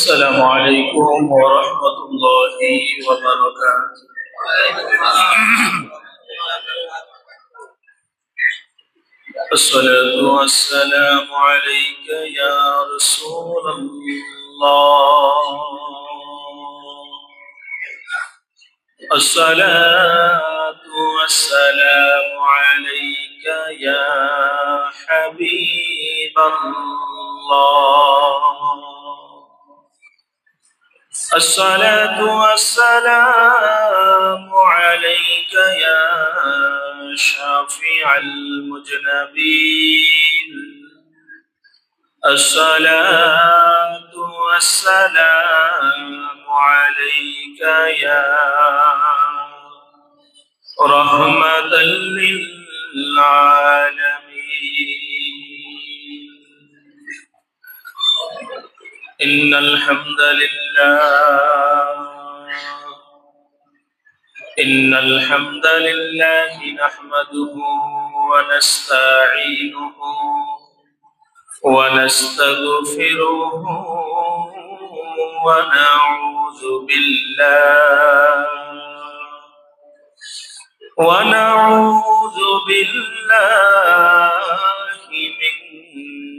السلام عليكم ورحمة الله وبركاته. الصلاة والسلام عليك يا رسول الله. الصلاة والسلام عليك يا حبيب الله. الصلاة والسلام عليك يا شافع المذنبين. الصلاة والسلام عليك يا رحمة للعالمين. إن الحمد لله نحمده ونستعينه ونستغفره ونعوذ بالله من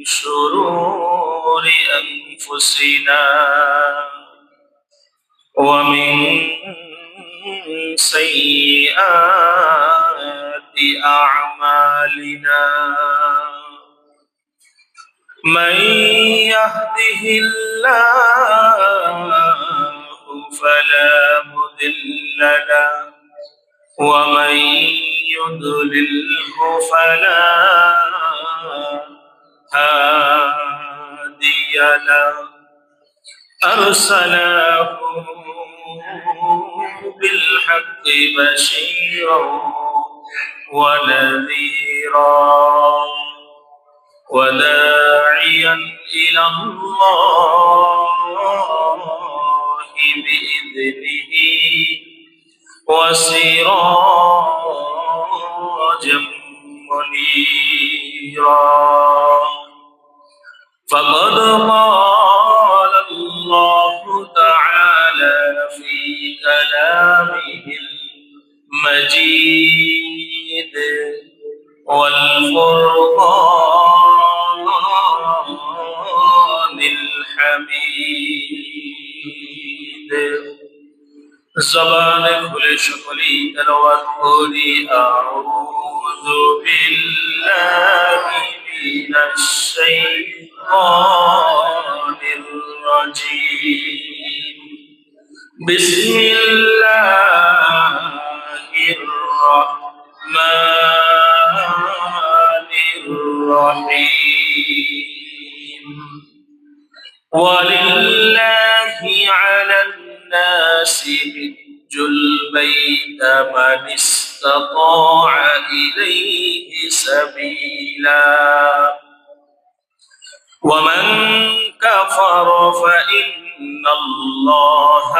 شرور أنفسنا ومن سيئات أعمالنا. من يهده الله فلا مضل له ومن يضلله فلا هادي له. أرسله بالحق بشيرا ونذيرا وداعيا إلى الله بإذنه وسراجا منيرا. فقد قال الله تعالى في كلامه المجيد والفرقان الحميد. زبان খুলে সকলেই তেলাওয়াত করি আউযু বিল্লাহি মিনাশ শাইতানির রাজীম. বিসমিল্লাহির রাহমানির রহিম. ওয়ালিল্লাহি আলান الناس حج البيت من استطاع إليه سبيلا ومن كفر فإن الله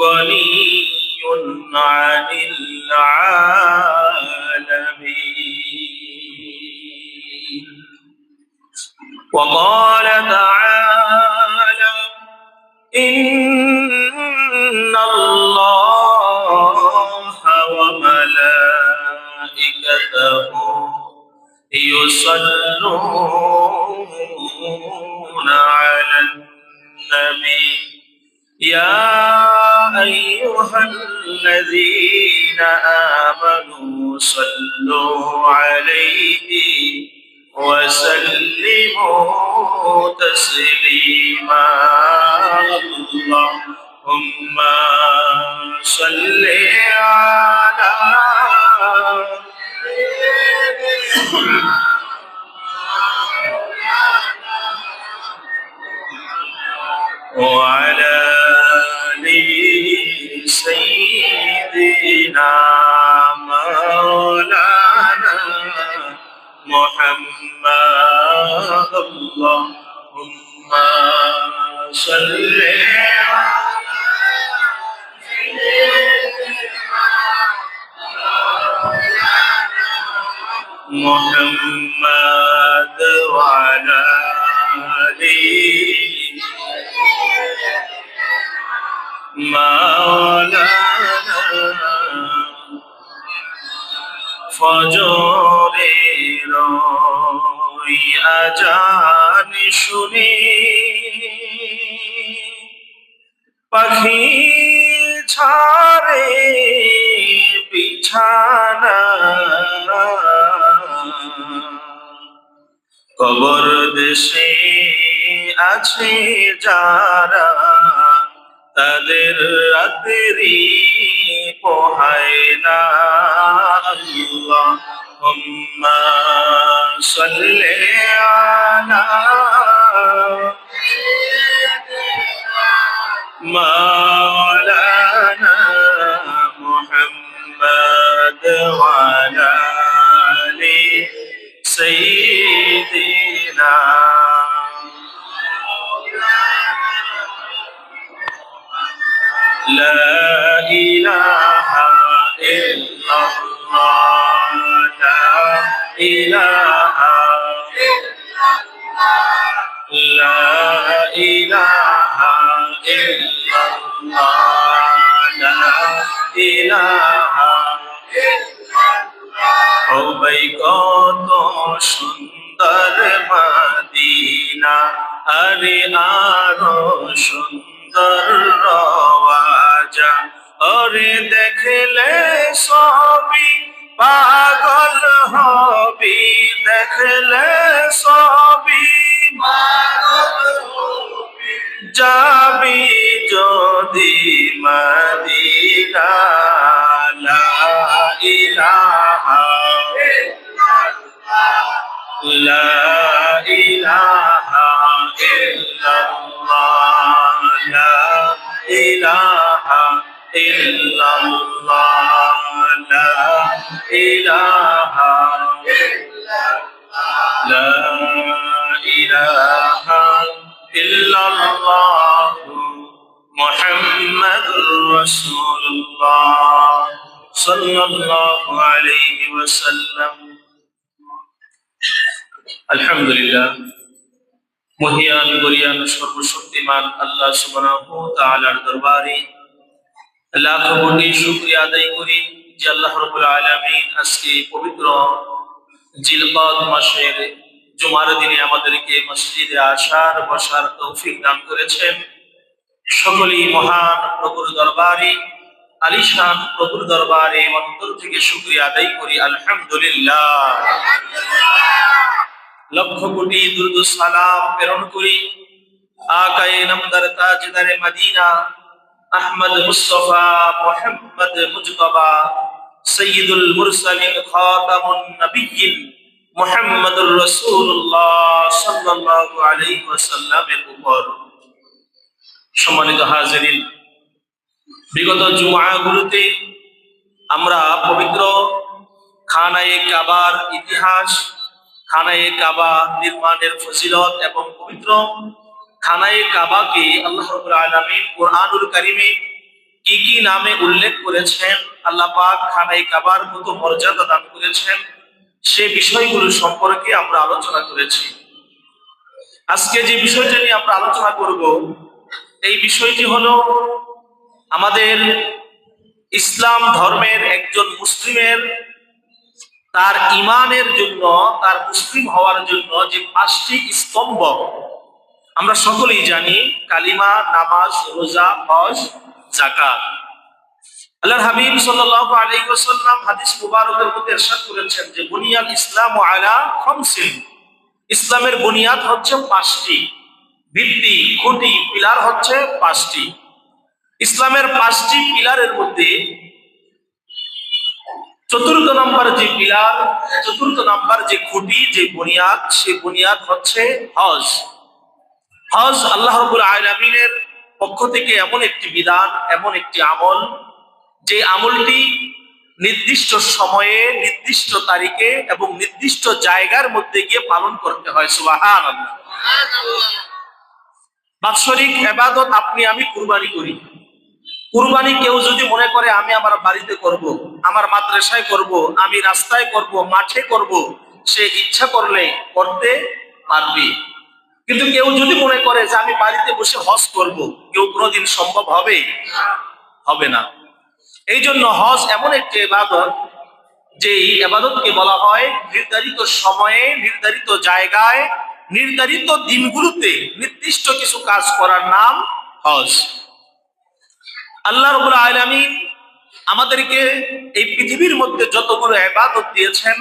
غني عن العالمين. وقال تعالى إن الله وملائكته يصلون على النبي يا أيها الذين آمنوا صلوا عليه وسلموا تسليما. اللهم صل على وعلى آل سيدنا مولانا محمد. اللهم صل محمد وعلى آله মাওলানা ফজরের ওই আজান শুনে পাখি ছাড়ে বিছানা, কবর দেশে আছে যারা তাদের রাতেরি পোহায় না। আল্লাহুম্মা সাল্লি আলা মাওলানা মুহাম্মদ ওয়া আলা আলি সাইয়্যিদিনা। لا إله إلا الله لا إله لا إله إلا الله لا إله ও ভাই কত সুন্দর মদিনা, আরে আরো সুন্দর রওয়াজা, ওরে দেখলে সবই পাগল হবি, দেখলে সবই পাগল হবি, যাবি যদি মদিনা। লা ইলাহা লা ইলাহা ইল্লাল্লাহ লা ইলাহা ইল্লাল্লাহ লা ইলাহা লা ইলাহা ইল্লাল্লাহ মুহাম্মাদুর রাসূলুল্লাহ সাল্লাল্লাহু আলাইহি ওয়াসাল্লাম। আলহামদুলিল্লাহ, মহিয়ান গরিয়ান সর্বশক্তিমান আল্লাহ সুবহানাহু ওয়া তাআলার দরবারে লাখ কোটি শুকরিয়া আদায় করি যে আল্লাহ রাব্বুল আলামিন আজকে পবিত্র জিলকদ মাসের জুমার দিনে আমাদেরকে মসজিদে আসার বসার তৌফিক দান করেছেন। সকলেই মহান প্রভুর দরবারে, আলিশান প্রভুর দরবারে অন্তর থেকে শুকরিয়া আদায় করি আলহামদুলিল্লাহ। লক্ষ কোটি দুরূদ সালাম প্রেরণ করি আকায়ে নামদার তাজদারে মদিনা আহমদ মুস্তাফা মুহাম্মদ মুজতবা সাইয়্যিদুল মুরসালিন খাতামুন নবিয়্যিন মুহাম্মদুর রাসূলুল্লাহ সাল্লাল্লাহু আলাইহি ওয়াসাল্লামের উপর। সম্মানিত হাজিরিন, বিগত জুমআগুলোতে আমরা পবিত্র খানায়ে কাবার ইতিহাস, খানায়ে কাবা নির্মাণের ফজিলত এবং পবিত্র খানায়ে কাবাকে আল্লাহ রাব্বুল আলামিন কুরআনুল কারীমে কি কি নামে উল্লেখ করেছেন, আল্লাহ পাক খানায়ে কাবার কত মর্যাদা দান করেছেন, সে বিষয়গুলো সম্পর্কে আমরা আলোচনা করেছি। আজকে যে বিষয়টা নিয়ে আমরা আলোচনা করব, এই বিষয়টি হলো আমাদের ইসলাম ধর্মের একজন মুসলিমের তার ঈমানের জন্য, তার মুসলিম হওয়ার জন্য যে 5টি স্তম্ভ আমরা সকলেই জানি: কালিমা, নামাজ, রোজা, হজ, যাকাত। আল্লাহর হাবিব সাল্লাল্লাহু আলাইহি ওয়াসাল্লাম হাদিস মুবারকের মধ্যে ইরশাদ করেছেন যে বুনিয়াল ইসলামু আলা খামসিন, ইসলামের বুনিয়াদ হচ্ছে 5টি, ভিত্তি, খুঁটি, পিলার হচ্ছে 5টি। ইসলামের 5টি পিলারের মধ্যে চতুর্থ নাম্বার যে পিলার, চতুর্থ নাম্বার যে খুঁটি, যে বুনিয়াদ, সে বুনিয়াদ হচ্ছে হজ। হজ আল্লাহ রাব্বুল আলামিনের পক্ষ থেকে এমন একটি বিধান, এমন একটি আমল, যে আমলটি নির্দিষ্ট সময়ে, নির্দিষ্ট তারিখে এবং নির্দিষ্ট জায়গার মধ্যে গিয়ে পালন করতে হয়। সুবহানাল্লাহ। বাৎসরিক ইবাদত আপনি আমি কুরবানি করি। কুরবানি কেউ যদি মনে করে আমি আমার বাড়িতে করব, আমার মাদ্রাসায় করব, আমি রাস্তায় করব, মাঠে করব, সে ইচ্ছা করলে করতে পারবে। কিন্তু কেউ যদি মনে করে যে আমি বাড়িতে বসে হজ করব, কেউ কোনোদিন সম্ভব হবে? হবে না। এই জন্য হজ এমন একটি ইবাদত, যেই ইবাদতকে বলা হয় নির্ধারিত সময়ে, নির্ধারিত জায়গায়, নির্ধারিত দিনগুলোতে নির্দিষ্ট কিছু কাজ করার নাম হজ। আল্লাহ রাব্বুল আলামিন আমাদেরকে এই পৃথিবীর মধ্যে যতগুলো ইবাদত দিয়েছেন,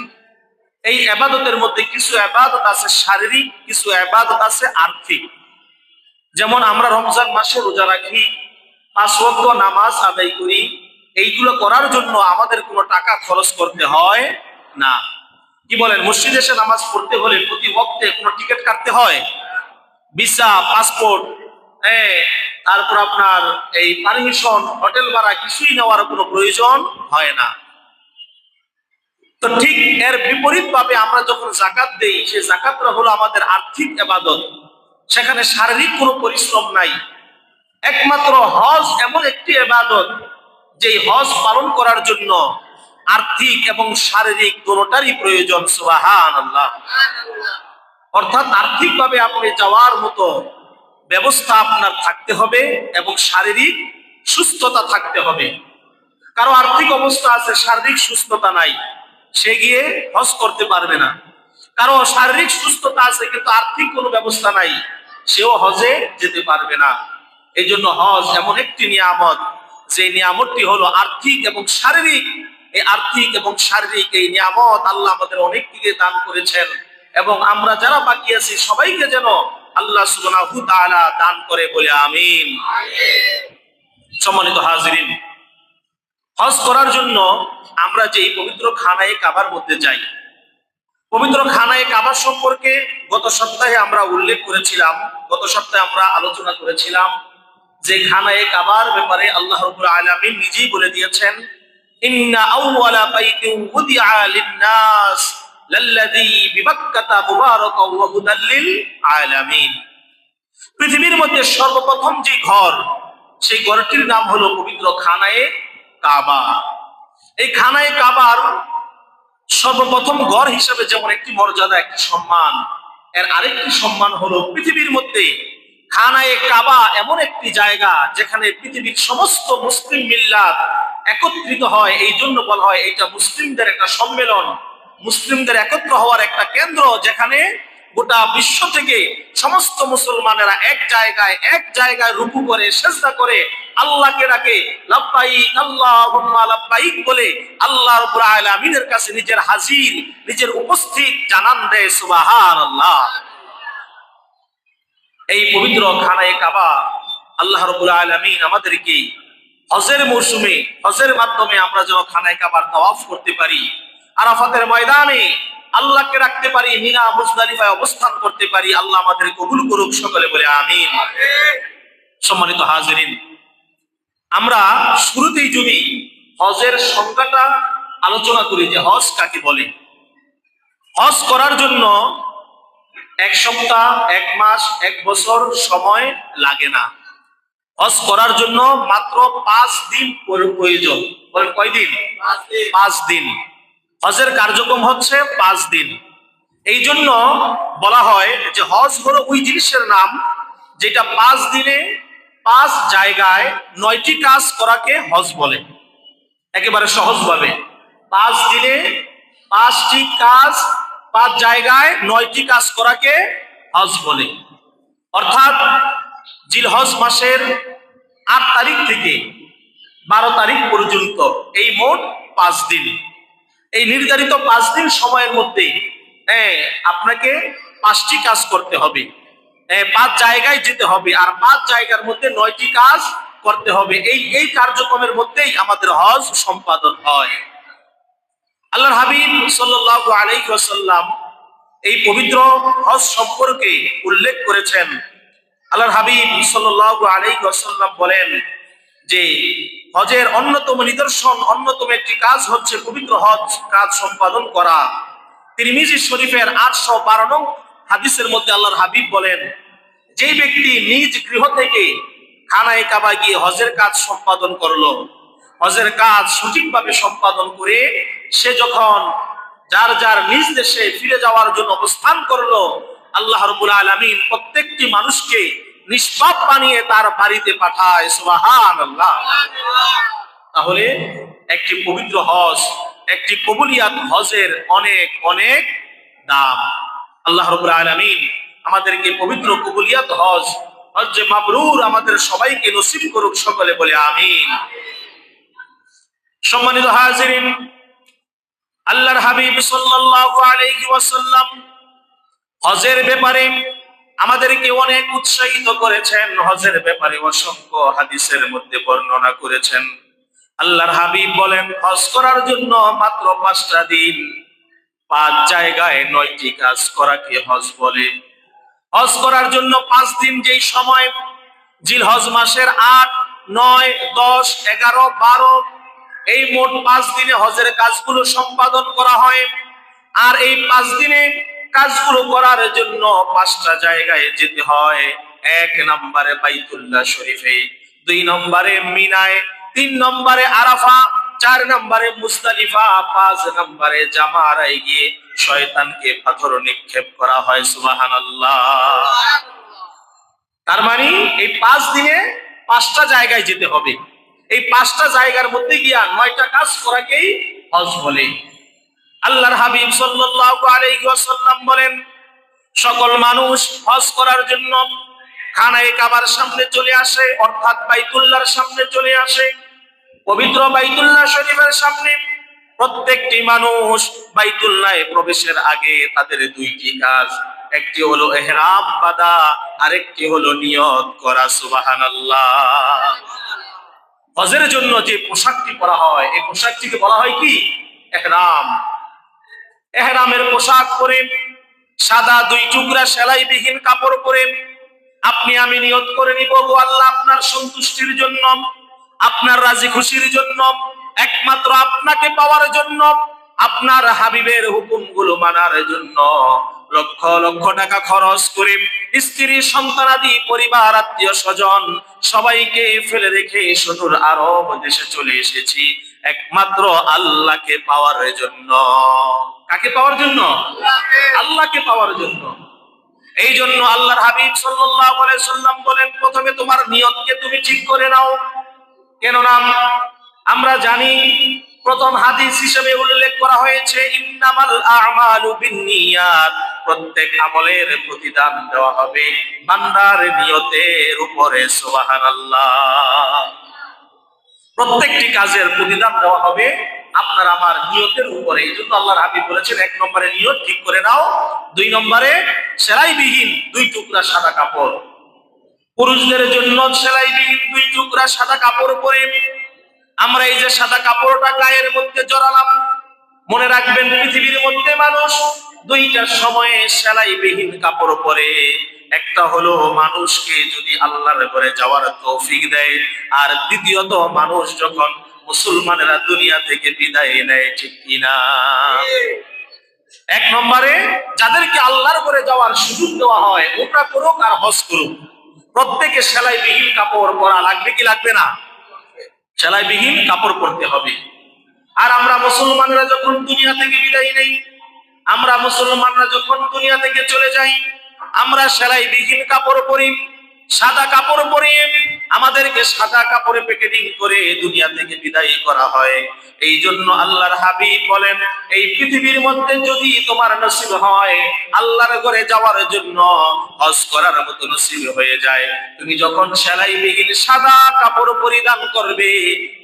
এই ইবাদতের মধ্যে কিছু ইবাদত আছে শারীরিক, কিছু ইবাদত আছে আর্থিক। যেমন আমরা রমজান মাসে রোজা রাখি, 5 ওয়াক্ত নামাজ আদায় করি, এইগুলো করার জন্য আমাদের কোনো টাকা খরচ করতে হয় না। কি বলেন? মসজিদে এসে নামাজ পড়তে হলে প্রতি ওয়াক্তে কোনো টিকিট কাটতে হয়? ভিসা, পাসপোর্ট, তারপর আপনার এই পারমিশন, হোটেল ভাড়া কিছুই নেওয়ার কোনো প্রয়োজন হয় না। তো ঠিক এর বিপরীত ভাবে আমরা যখন যাকাত দেই, সেই যাকাতটা হলো আমাদের আর্থিক ইবাদত। সেখানে শারীরিক কোনো পরিশ্রম নাই। একমাত্র হজ এমন একটি ইবাদত, যে হজ পালন করার জন্য আর্থিক এবং শারীরিক দুটোটারই প্রয়োজন। সুবহানাল্লাহ। অর্থাৎ আর্থিকভাবে আপনি যাওয়ার মতো ব্যবস্থা আপনার থাকতে হবে এবং শারীরিক সুস্থতা থাকতে হবে। কারো আর্থিক অবস্থা আছে, শারীরিক সুস্থতা নাই, সে গিয়ে হজ করতে পারবে না। কারো শারীরিক সুস্থতা আছে কিন্তু আর্থিক কোনো ব্যবস্থা নাই, সেও হজে যেতে পারবে না। এই জন্য হজ এমন একটি নিয়ামত, যে নিয়ামতটি হলো আর্থিক এবং শারীরিক। এই আর্থিক এবং শারীরিক এই নিয়ামত আল্লাহ আমাদের অনেক দিকে দান করেছেন, এবং আমরা যারা বাকি আছি সবাইকে যেন আল্লাহ সুবহানাহু ওয়া তাআলা দান করে, বলে আমিন। সম্মানিত হাজিরিন, হজ করার জন্য আমরা যে পবিত্র খানায়ে কাবার মধ্যে যাই, পবিত্র খানায়ে কাবা সম্পর্কে গত সপ্তাহে আমরা উল্লেখ করেছিলাম, গত সপ্তাহে আমরা আলোচনা করেছিলাম যে খানায়ে কাবার ব্যাপারে আল্লাহ রাব্বুল আলামিন নিজেই বলে দিয়েছেন, ইন্না আউওয়ালা বাইতিন উদিআ লিন-নাস লাল্লাযী বিবাক্কাতা মুবারাকাও ওয়া হুদাল লিল আলামিন। পৃথিবীর মধ্যে সর্বপ্রথম যে ঘর, সেই ঘরটির নাম হলো পবিত্র খানায়ে কাবা। এই খানায়ে কাবার সর্বপ্রথম ঘর হিসেবে যেমন একটি মর্যাদা, একটি সম্মান, এর আরেকটি সম্মান হলো পৃথিবীর মধ্যে খানায়ে কাবা এমন একটি জায়গা যেখানে পৃথিবীর সমস্ত মুসলিম মিল্লাত একত্রিত হয়। এই জন্য বলা হয় এটা মুসলিমদের একটা সম্মেলন, মুসলিমদের একত্র হওয়ার একটা কেন্দ্র, যেখানে গোটা বিশ্ব থেকে সমস্ত মুসলমানেরা এক জায়গায় রুকু করে সিজদা করে আল্লাহকে ডাকে, লাব্বাইক আল্লাহুম্মা লাব্বাইক বলে আল্লাহ রাব্বুল আলামিনের কাছে নিজের হাজির, নিজের উপস্থিত জানান দেয়। সুবহানাল্লাহ। এই পবিত্র খানায়ে কাবা আল্লাহ রাব্বুল আলামিন আমাদেরকে হজের মৌসুমে, হজের মাধ্যমে আমরা যেন খানায়ে কাবার তাওয়াফ করতে পারি, আরাফাতের ময়দানে আল্লাহকে রাখতে পারি, মিনা মুজদালিফায় অবস্থান করতে পারি। আল্লাহ আমাদের কবুল করুক, সকলে বলে আমিন। সম্মানিত হাজিরিন, আমরা শুরুতেই যদি হজের সংজ্ঞাটা আলোচনা করি যে হজ কাকে বলে। হজ করার জন্য 1 সপ্তাহ, 1 মাস, 1 বছর সময় লাগে না। হজ করার জন্য মাত্র 5 দিন প্রয়োজন। বলেন কয়দিন? 5 দিন। হজের কার্যক্রম হচ্ছে 5 দিন। এই জন্য বলা হয় যে হজ হলো ওই জিনিসের নাম যেটা 5 দিনে 5 জায়গায় 9টি কাজ করাকে হজ বলে। একেবারে সহজভাবে 5 দিনে 5টি কাজ, 5 জায়গায় 9টি কাজ করাকে হজ বলে। অর্থাৎ জিলহজ মাসের 8 তারিখ থেকে 12 তারিখ পর্যন্ত এই মোট 5 দিন। এই নির্ধারিত 5 দিন সময়ের মধ্যে আপনাকে 5টি কাজ করতে হবে, 5 জায়গায় যেতে হবে, আর 5 জায়গার মধ্যে 9টি কাজ করতে হবে। এই কার্যক্রমের মধ্যেই আমাদের হজ সম্পাদন হয়। আল্লাহর হাবিব সাল্লাল্লাহু আলাইহি ওয়াসাল্লাম এই পবিত্র হজ সম্পর্কে উল্লেখ করেছেন। আল্লাহর হাবিব সাল্লাল্লাহু আলাইহি ওয়াসাল্লাম বলেন যে হজের অন্যতম নিদর্শন, অন্যতম একটি কাজ হচ্ছে পবিত্র হজ কাজ সম্পাদন করা। তিরমিজি শরীফের 812 নং হাদিসের মধ্যে আল্লাহর হাবিব বলেন, যে ব্যক্তি নিজ গৃহ থেকে খানায়ে কাবা গিয়ে হজের কাজ সম্পাদন করলো, হজের কাজ সঠিকভাবে সম্পাদন করে সে যখন যার যার নিজ দেশে ফিরে যাওয়ার জন্য অবস্থান করলো, আল্লাহ রাব্বুল আলামিন প্রত্যেকটি মানুষকে নিষ্পাপ বানিয়ে তার বাড়িতে পাঠায়। সুবহানাল্লাহ। তাহলে একটি পবিত্র হজ, একটি কবুলিয়াত হজের অনেক অনেক দাম। আল্লাহ রাব্বুল আলামিন আমাদেরকে পবিত্র কবুলিয়াত হজ, হজ্জে মাবরুর আমাদের সবাইকে নসিব করুক, সকলে বলে আমিন। সম্মানিত হাজিরিন, আল্লাহর হাবিব সাল্লাল্লাহু আলাইহি ওয়াসাল্লাম হজের ব্যাপারে আমাদেরকে অনেক উৎসাহিত করেছেন। হজের ব্যাপারে অসংখ্য হাদিসের মধ্যে বর্ণনা করেছেন। আল্লাহর হাবিব বলেন, হজ করার জন্য মাত্র 5টা দিন, 5 জায়গায় 9টি কাজ করাকে হজ বলে। হজ করার জন্য 5 দিন, যেই সময় জিলহজ মাসের 8, 9, 10, 11, 12 এই মোট 5 দিনে হজের কাজগুলো সম্পাদন করা হয়। আর এই 5 দিনে কাজগুলো করার জন্য 5টা জায়গায় যেতে হয়। 1 নম্বরে বাইতুল্লাহ শরীফে, 2 নম্বরে মিনায়, 3 নম্বরে আরাফা, 4 নম্বরে মুজদালিফা, 5 নম্বরে জামারায় গিয়ে শয়তানকে পাথর নিক্ষেপ করা হয়। সুবহানাল্লাহ। তার মানে এই 5 দিনে 5টা জায়গায় যেতে হবে। এই 5টা জায়গার মধ্যে গিয়া 9টা কাজ করাকেই হজ বলে। আল্লাহর হাবিব সাল্লাল্লাহু আলাইহি ওয়াসাল্লাম বলেন, সকল মানুষ হজ করার জন্য খানায়ে কাবার সামনে চলে আসে, অর্থাৎ বাইতুল্লাহর সামনে চলে আসে। পবিত্র বাইতুল্লাহ শরীফের সামনে প্রত্যেকটি মানুষ বাইতুল্লাহে প্রবেশের আগে তাদের 2টি কাজ, একটি হলো ইহরাম বাঁধা, আরেকটি হলো নিয়ত করা। সুবহানাল্লাহ। হজের জন্য যে পোশাকটি পরা হয়, এই পোশাকটিকে বলা হয় কি? ইহরাম। ইহরামের পোশাক পরে, সাদা 2 টুকরা সেলাইবিহীন কাপড় পরে আপনি আমি নিয়ত করে নিব, গো আল্লাহ, আপনার সন্তুষ্টির জন্য, আপনার রাজি খুশির জন্য, একমাত্র আপনাকে পাওয়ার জন্য, আপনার হাবিবের হুকুমগুলো মানার জন্য লক্ষ লক্ষ টাকা খরচ করে স্ত্রী, সন্তানাদি, পরিবার, আত্মীয় স্বজন সবাইকে ফেলে রেখে সুদূর আরব দেশে চলে এসেছি একমাত্র আল্লাহকে পাওয়ার জন্য। কাকে পাওয়ার জন্য? আল্লাহকে পাওয়ার জন্য। এই জন্য আল্লাহর হাবিব সাল্লাল্লাহু আলাইহি সাল্লাম বলেন, প্রথমে তোমার নিয়তকে তুমি ঠিক করে নাও। কেননা আমরা জানি, প্রথম হাদিস হিসেবে উল্লেখ করা হয়েছে, ইন্নামাল আ'মালু বিন্নিয়াত, প্রত্যেক আমলের প্রতিদান দেওয়া হবে বান্দার নিয়তের উপরে। সুবহানাল্লাহ। প্রত্যেকটি কাজের প্রতিদান দেওয়া হবে আপনার আমার নিয়তের উপরে। এই জন্য আল্লাহর হাবিব বলেছেন, 1 নম্বরে নিয়ত ঠিক করে নাও, 2 নম্বরে সেলাইবিহীন 2 টুকরা সাদা কাপড়। পুরুষদের জন্য সেলাইবিহীন 2 টুকরা সাদা কাপড় পরে আমরা এই যে সাদা কাপড়টা গায়ের মধ্যে জড়ালাম, মনে রাখবেন পৃথিবীর মধ্যে মানুষ 2টা সময়ে সেলাইবিহীন কাপড় পরে। একটা হলো মানুষকে যদি আল্লাহর ঘরে যাওয়ার তৌফিক দেয়, আর দ্বিতীয়ত মানুষ যখন মুসলমানেরা দুনিয়া থেকে বিদায় নেয়। ঠিক কিনা? 1 নম্বরে যাদেরকে আল্লাহর ঘরে যাওয়ার সুযোগ দেওয়া হয়, ওটা করুক আর হজ করুক, প্রত্যেকে সেলাইবিহীন কাপড় পরা লাগবে কি লাগবে না? সেলাইবিহীন কাপড় পরতে হবে। আর আমরা মুসলমানরা যখন দুনিয়া থেকে বিদায় নেই, আমরা মুসলমানরা যখন দুনিয়া থেকে চলে যাই, আমরা সেলাইবিহীন কাপড় পরি, সাদা কাপড় পরিয়ে আমাদেরকে সাদা কাপড়ে প্যাকেটিং করে দুনিয়া থেকে বিদায় করা হয়। এই জন্য আল্লাহর হাবিব বলেন, এই পৃথিবীর মধ্যে যদি তোমার নসিব হয় আল্লাহর ঘরে যাওয়ার জন্য, হজ করার মতো নসিব হয়ে যায়, তুমি যখন সেলাইবিহীন সাদা কাপড় পরিধান করবে,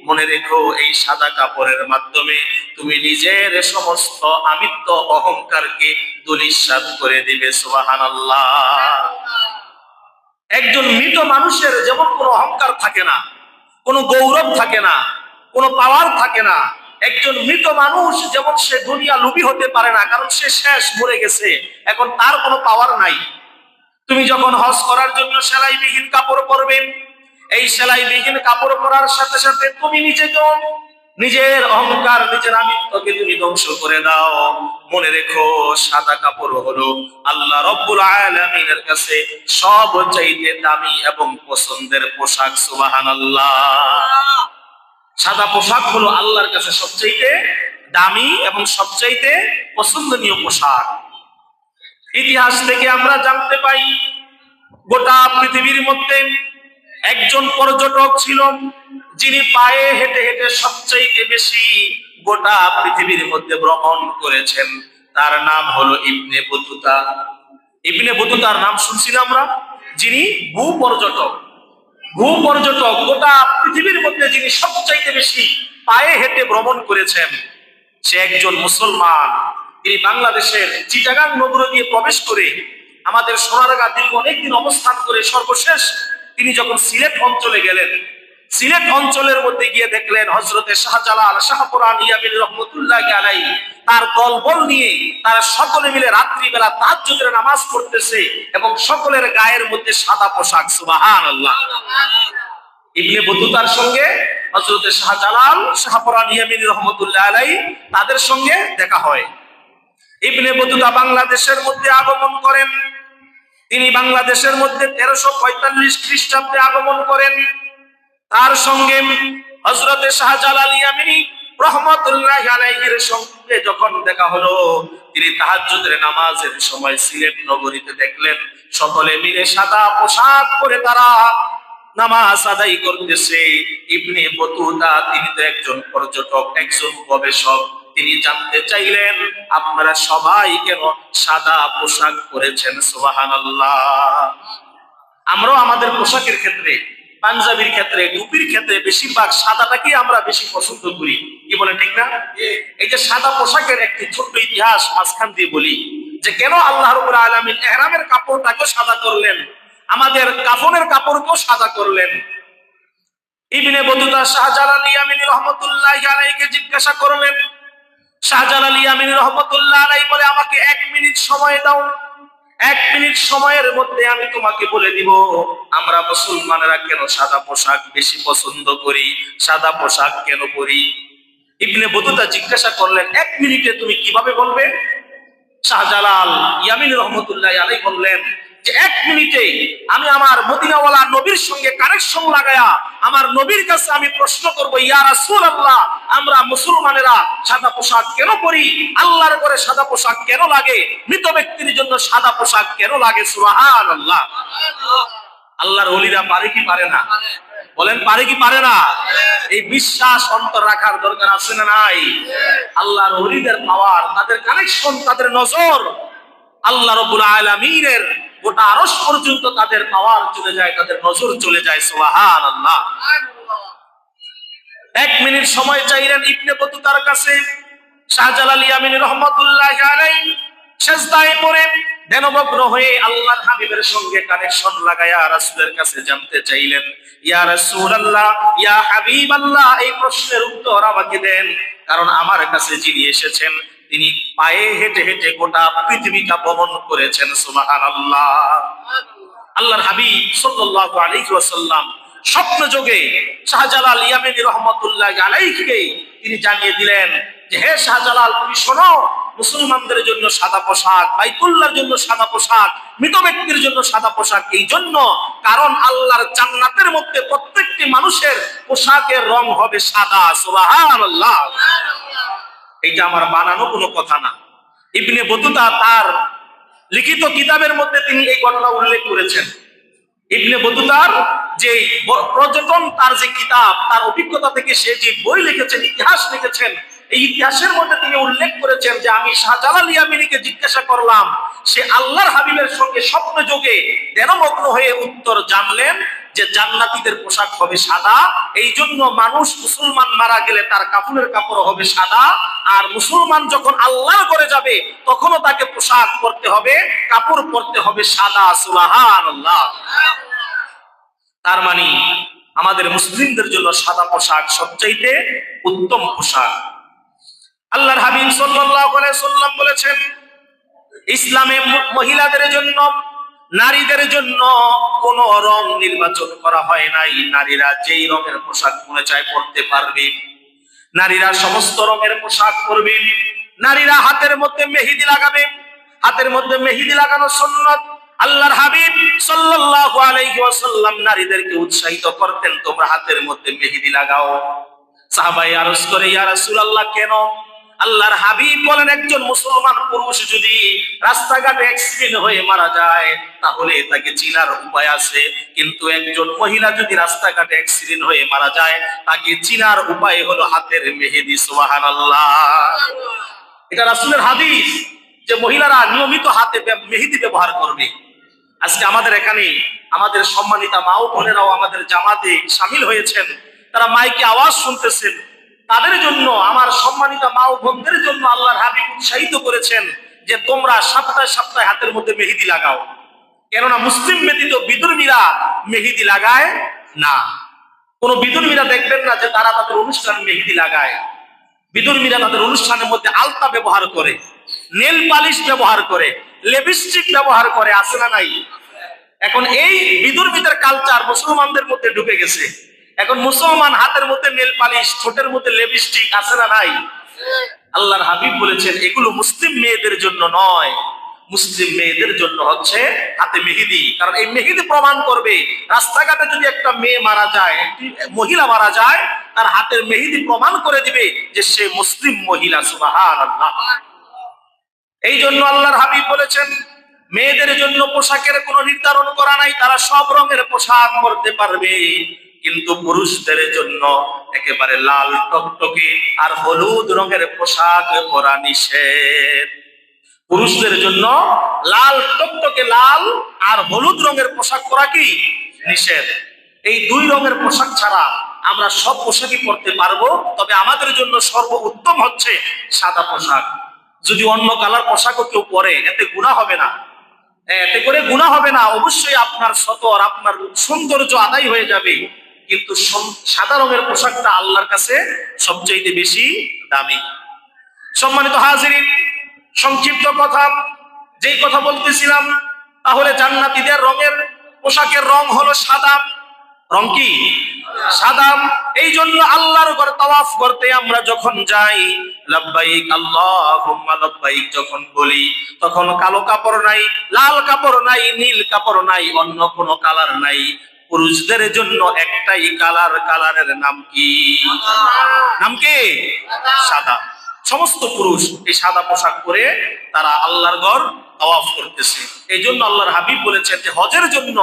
মনে রেখো এই সাদা কাপড়ের মাধ্যমে তুমি নিজের সমস্ত আমিত্ব অহংকারকে ধূলিসাৎ করে দিবে। সুবহানাল্লাহ। একজন মৃত মানুষের যেমন কোনো অহংকার থাকে না, কোনো গৌরব থাকে না, কোনো পাওয়ার থাকে না, একজন মৃত মানুষ যেমন সে দুনিয়া লোভী হতে পারে না, কারণ সে শেষ, মরে গেছে, এখন তার কোনো পাওয়ার নাই। তুমি যখন হজ করার জন্য সেলাইবিহীন কাপড় পরবে, এই সেলাইবিহীন কাপড় পরার সাথে সাথে তুমি নিজেকেও, নিজের অহংকার, নিজের আমিত্বকে তুমি ধ্বংস করে দাও। মনে রেখো সাদা কাপড় হলো আল্লাহ রাব্বুল আলামিনের কাছে সবচাইতে দামি এবং পছন্দের পোশাক। সুবহানাল্লাহ। সাদা পোশাক হলো আল্লাহর কাছে সবচাইতে দামি এবং সবচাইতে পছন্দনীয় পোশাক। ইতিহাস থেকে আমরা জানতে পাই গোটা পৃথিবীর মধ্যে একজন পর্যটক ছিল যিনি পায়ে হেঁটে হেঁটে সবচেয়ে বেশি গোটা পৃথিবীর মধ্যে ভ্রমণ করেছেন। তার নাম হলো ইবনে বতুতা। ইবনে বতুতার নাম শুনছি না আমরা, যিনি ভূপর্যটক গোটা পৃথিবীর মধ্যে যিনি সবচাইতে বেশি পায়ে হেঁটে ভ্রমণ করেছেন, সে একজন মুসলমান। তিনি বাংলাদেশের চিটাগাং নগর দিয়ে প্রবেশ করে আমাদের সোনারগাঁ দীর্ঘ অনেকদিন অবস্থান করে সর্বশেষ তিনি যখন সিলেট অঞ্চলে গেলেন, সিলেট অঞ্চলের মধ্যে গিয়ে দেখলেন হযরতে শাহজালাল শাহপুরান ইয়ামিনী রহমতুল্লাহি আলাইহি তার দলবল নিয়ে তারা সকলে মিলে রাত্রিবেলা তাহাজ্জুদের নামাজ পড়তেছে এবং সকলের গায়ের মধ্যে সাদা পোশাক। সুবহানাল্লাহ। ইবনে বতুতার সঙ্গে হযরতে শাহজালাল শাহপুরান ইয়ামিনী রহমতুল্লাহি আলাইহি তাদের সঙ্গে দেখা হয়। ইবনে বতুতা বাংলাদেশের মধ্যে আগমন করেন। তিনি বাংলাদেশের মধ্যে 1345 খ্রিস্টাব্দে আগমন করেন। তার সঙ্গে হযরতে শাহজালাল ইয়ামিনী রহমতুল্লাহি আলাইহির সঙ্গে যখন দেখা হলো, তিনি তাহাজ্জুদের নামাজের সময় সিলেট নগরীতে দেখলেন সকলে মিলে সাদা পোশাক পরে তারা নামাজ আদায় করতেছে। ইবনে বতুতা তিনি তো একজন পর্যটক, একজন গবেষক। তিনি জানতে চাইলেন আপনারা সবাই কেন সাদা পোশাক পরেছেন? সুবহানাল্লাহ। আমরাও আমাদের পোশাকের ক্ষেত্রে, পাঞ্জাবির ক্ষেত্রে, টুপির ক্ষেত্রে বেশিরভাগ সাদাটাকেই আমরা বেশি পছন্দ করি। কি বলেন, ঠিক না? এই যে সাদা পোশাকের একটি ছোট্ট ইতিহাস মাঝখান দিয়ে বলি যে কেন আল্লাহ রাব্বুল আলামিন ইহরামের কাপড়টাকেও সাদা করলেন, আমাদের কাফনের কাপড়কেও সাদা করলেন। ইবনে বতুতা শাহজালাল ইয়ামিনী রহমতুল্লাহি আলাইহিকে জিজ্ঞাসা করলেন। শাহজালাল ইয়ামিনী রহমতুল্লাহি আলাইহি বলে, আমাকে 1 মিনিট সময় দাও, 1 মিনিট সময়ের মধ্যে আমি তোমাকে বলে দিব আমরা মুসলমানেরা কেন সাদা পোশাক বেশি পছন্দ করি, সাদা পোশাক কেন পরি। ইবনে বতুতা জিজ্ঞাসা করলেন, 1 মিনিটে তুমি কিভাবে বলবে? শাহজালাল ইয়ামিনী রহমতুল্লাহি আলাইহি বললেন যে 1 মিনিটে আমি আমার মদিনাওয়ালা নবীর সঙ্গে কানেকশন লাগায়া আমার নবীর কাছে আমি প্রশ্ন করব, ইয়া রাসূলুল্লাহ, আমরা মুসলমানেরা সাদা পোশাক কেন পরি? আল্লাহর ঘরে সাদা পোশাক কেন লাগে? মৃত ব্যক্তির জন্য সাদা পোশাক কেন লাগে? সুবহানাল্লাহ। আল্লাহর ওলিরা পারে কি পারে না? বলেন, পারে কি পারে না? এই বিশ্বাস অন্তর রাখার দরকার আছে না নাই? আল্লাহর ওলিদের পাওয়ার, তাদের কানেকশন, তাদের নজর আল্লাহ রাব্বুল আলামিনের গোটা আরশ পর্যন্ত তাদের পাওয়ার চলে যায়, তাদের নজর চলে যায়। সুবহানাল্লাহ। 1 মিনিট সময় চাইলেন ইবনে বতুতার কাছে। শাহজালাল ইয়ামিনী রহমতুল্লাহি আলাইহি সিজদায় পড়ে ধ্যানমগ্ন হয়ে আল্লাহর হাবিবের সঙ্গে কানেকশন লাগায়া রাসূলের কাছে জানতে চাইলেন, ইয়া রাসূলুল্লাহ, ইয়া হাবিবাল্লাহ, এই প্রশ্নের উত্তর আমাকে দেন, কারণ আমার কাছে যিনি এসেছেন তিনি পায়ে হেঁটে হেঁটে গোটা পৃথিবীটা ভ্রমণ করেছেন। সুবহানাল্লাহ। আল্লাহর হাবিব সাল্লাল্লাহু আলাইহি ওয়াসাল্লাম স্বপ্ন যোগে শাহজালাল ইয়ামিনী রহমতুল্লাহি আলাইহিকে তিনি জানিয়ে দিলেন যে হে শাহজালাল, তুমি শোনো, মুসলমানদের জন্য সাদা পোশাক, বাইতুল্লাহর জন্য সাদা পোশাক, মৃত ব্যক্তির জন্য সাদা পোশাক এই জন্য কারণ আল্লাহর জান্নাতের মধ্যে প্রত্যেকটি মানুষের পোশাকের রং হবে সাদা। সুবহানাল্লাহ। এটা আমার বানানো কোনো কথা না। ইবনে বতুতা তার লিখিত কিতাবের মধ্যে তিনি এই ঘটনা উল্লেখ করেছেন। ইবনে বতুতার যে পর্যটন, তার যে কিতাব, তার অভিজ্ঞতা থেকে সে যে বই লিখেছেন, ইতিহাস লিখেছেন, এই ইতিহাসের মধ্যে তিনি উল্লেখ করেছেন যে আমি শাহজালাল ইয়ামিনীকে জিজ্ঞাসা করলাম, সে আল্লাহর হাবিবের সঙ্গে স্বপ্ন যোগে ধ্যানমগ্ন হয়ে উত্তর জানলেন যে জান্নাতীদের পোশাক হবে সাদা। এই জন্য মানুষ মুসলমান মারা গেলে তার কাফনের কাপড় হবে সাদা, আর মুসলমান যখন আল্লাহর ঘরে যাবে তখনও তাকে পোশাক পরতে হবে, কাপড় পরতে হবে সাদা। সুবহানাল্লাহ। তার মানে আমাদের মুসলিমদের জন্য সাদা পোশাক সবচাইতে উত্তম পোশাক। আল্লাহর হাবিব সাল্লাল্লাহু আলাইহি ওয়াসাল্লাম বলেছেন, ইসলামে মহিলাদের জন্য, নারীদের জন্য কোন রং নির্বাচন করা হয় নাই। নারীরা যেই রঙের পোশাক মনে চায় পরতে পারবে, নারীরা সমস্ত রঙের পোশাক পরবে। নারীরা হাতের মধ্যে মেহেদি লাগাবে, হাতের মধ্যে মেহেদি লাগানো সুন্নাত। আল্লাহর হাবিব সাল্লাল্লাহু আলাইহি ওয়াসাল্লাম নারীদেরকে উৎসাহিত করতেন, তোমরা হাতের মধ্যে মেহেদি লাগাও। সাহাবায়ে আরজ করে, ইয়া রাসূলুল্লাহ, কেন? আল্লাহর হাবিব বলেন একজন মুসলমান পুরুষ যদি রাস্তাঘাটে অ্যাক্সিডেন্ট হয়ে মারা যায় তাহলে তাকে চিনার উপায় আছে, কিন্তু একজন মহিলা যদি রাস্তাঘাটে অ্যাক্সিডেন্ট হয়ে মারা যায় তাকে চিনার উপায় হলো হাতের মেহেদি। সুবহানাল্লাহ। এটা রাসূলের হাদিস যে মহিলারা নিয়মিত হাতে মেহেদি ব্যবহার করবে। আজকে আমাদের এখানে আমাদের সম্মানিতা মা ও বোনেরাও আমাদের জামাতে শামিল হয়েছেন, তারা মাইকে আওয়াজ শুনতেছেন। তাদের জন্য, আমার সম্মানিতা মা ও বোনদের জন্য আল্লাহর হাবিব উৎসাহিত করেছেন যে তোমরা সপ্তাহে সপ্তাহে হাতের মধ্যে মেহেদি লাগাও। কেননা মুসলিম ব্যতীত বিধর্মীরা মেহেদি লাগায় না। কোন বিধর্মীরা দেখবেন না যে তারা তাদের অনুষ্ঠানে মেহেদি লাগায়। বিধর্মীরা তাদের অনুষ্ঠানের মধ্যে আলতা ব্যবহার করে, নেল পালিশ ব্যবহার করে, লিপস্টিক ব্যবহার করে, আছে না নাই? এখন এই বিধর্মীদের কালচার মুসলমানদের মধ্যে ঢুকে গেছে। এখন মুসলমান হাতের মধ্যে নেল পালিশ, ঠোঁটের মধ্যে লিপস্টিক, আছে না নাই? আল্লাহর হাবিব বলেছেন এগুলো মুসলিম মেয়েদের জন্য নয়, মুসলিম মেয়েদের জন্য হচ্ছে হাতে মেহেদি। কারণ এই মেহেদি প্রমাণ করবে, রাস্তাঘাটে যদি একটা মেয়ে মারা যায়, একটি মহিলা মারা যায়, তার হাতের মেহেদি প্রমাণ করে দিবে যে সে মুসলিম মহিলা। সুবহানাল্লাহ। এই জন্য আল্লাহর হাবিব বলেছেন মেয়েদের জন্য পোশাকের কোনো নির্ধারণ করা নাই, তারা সব রঙের পোশাক পরতে পারবে, কিন্তু পুরুষদের জন্য একেবারে লাল টকটকে আর হলুদ রঙের পোশাক পরা নিষেধ। পুরুষদের জন্য লাল টকটকে লাল আর হলুদ রঙের পোশাক পরা কি নিষেধ। এই দুই রঙের পোশাক ছাড়া আমরা সব পোশাকই পরতে পারবো, তবে আমাদের জন্য সর্বোত্তম হচ্ছে সাদা পোশাক। যদি অন্য কালার পোশাকও কেউ পরে এতে গুনাহ হবে না, এতে করে গুনাহ হবে না। অবশ্যই আপনার সতর, আপনার সৌন্দর্য আদায় হয়ে যাবে, কিন্তু সাদা রঙের পোশাকটা আল্লাহর কাছে সবচেয়ে বেশি দামি। সম্মানিত হাজিরিন, সংক্ষিপ্ত কথা, যেই কথা বলতেছিলাম, তাহলে জান্নাতীদের রঙের পোশাকের রং হলো সাদা। রং কি? সাদা। এই জন্য আল্লাহর ঘরে তাওয়াফ করতে আমরা যখন যাই, লাব্বাইক আল্লাহুম্মা লাব্বাইক যখন বলি, তখন কালো কাপড় নাই, লাল কাপড় নাই, নীল কাপড় নাই, অন্য কোনো কালার নাই। পুরুষদের জন্য একটাই কালার, কালারের নাম কি? নাম কি? সাদা। সমস্ত পুরুষ এই সাদা পোশাক পরে তারা আল্লাহর ঘর তাওয়াফ করতেছে। এই জন্য আল্লাহর হাবিব বলেছেন যে হজের জন্য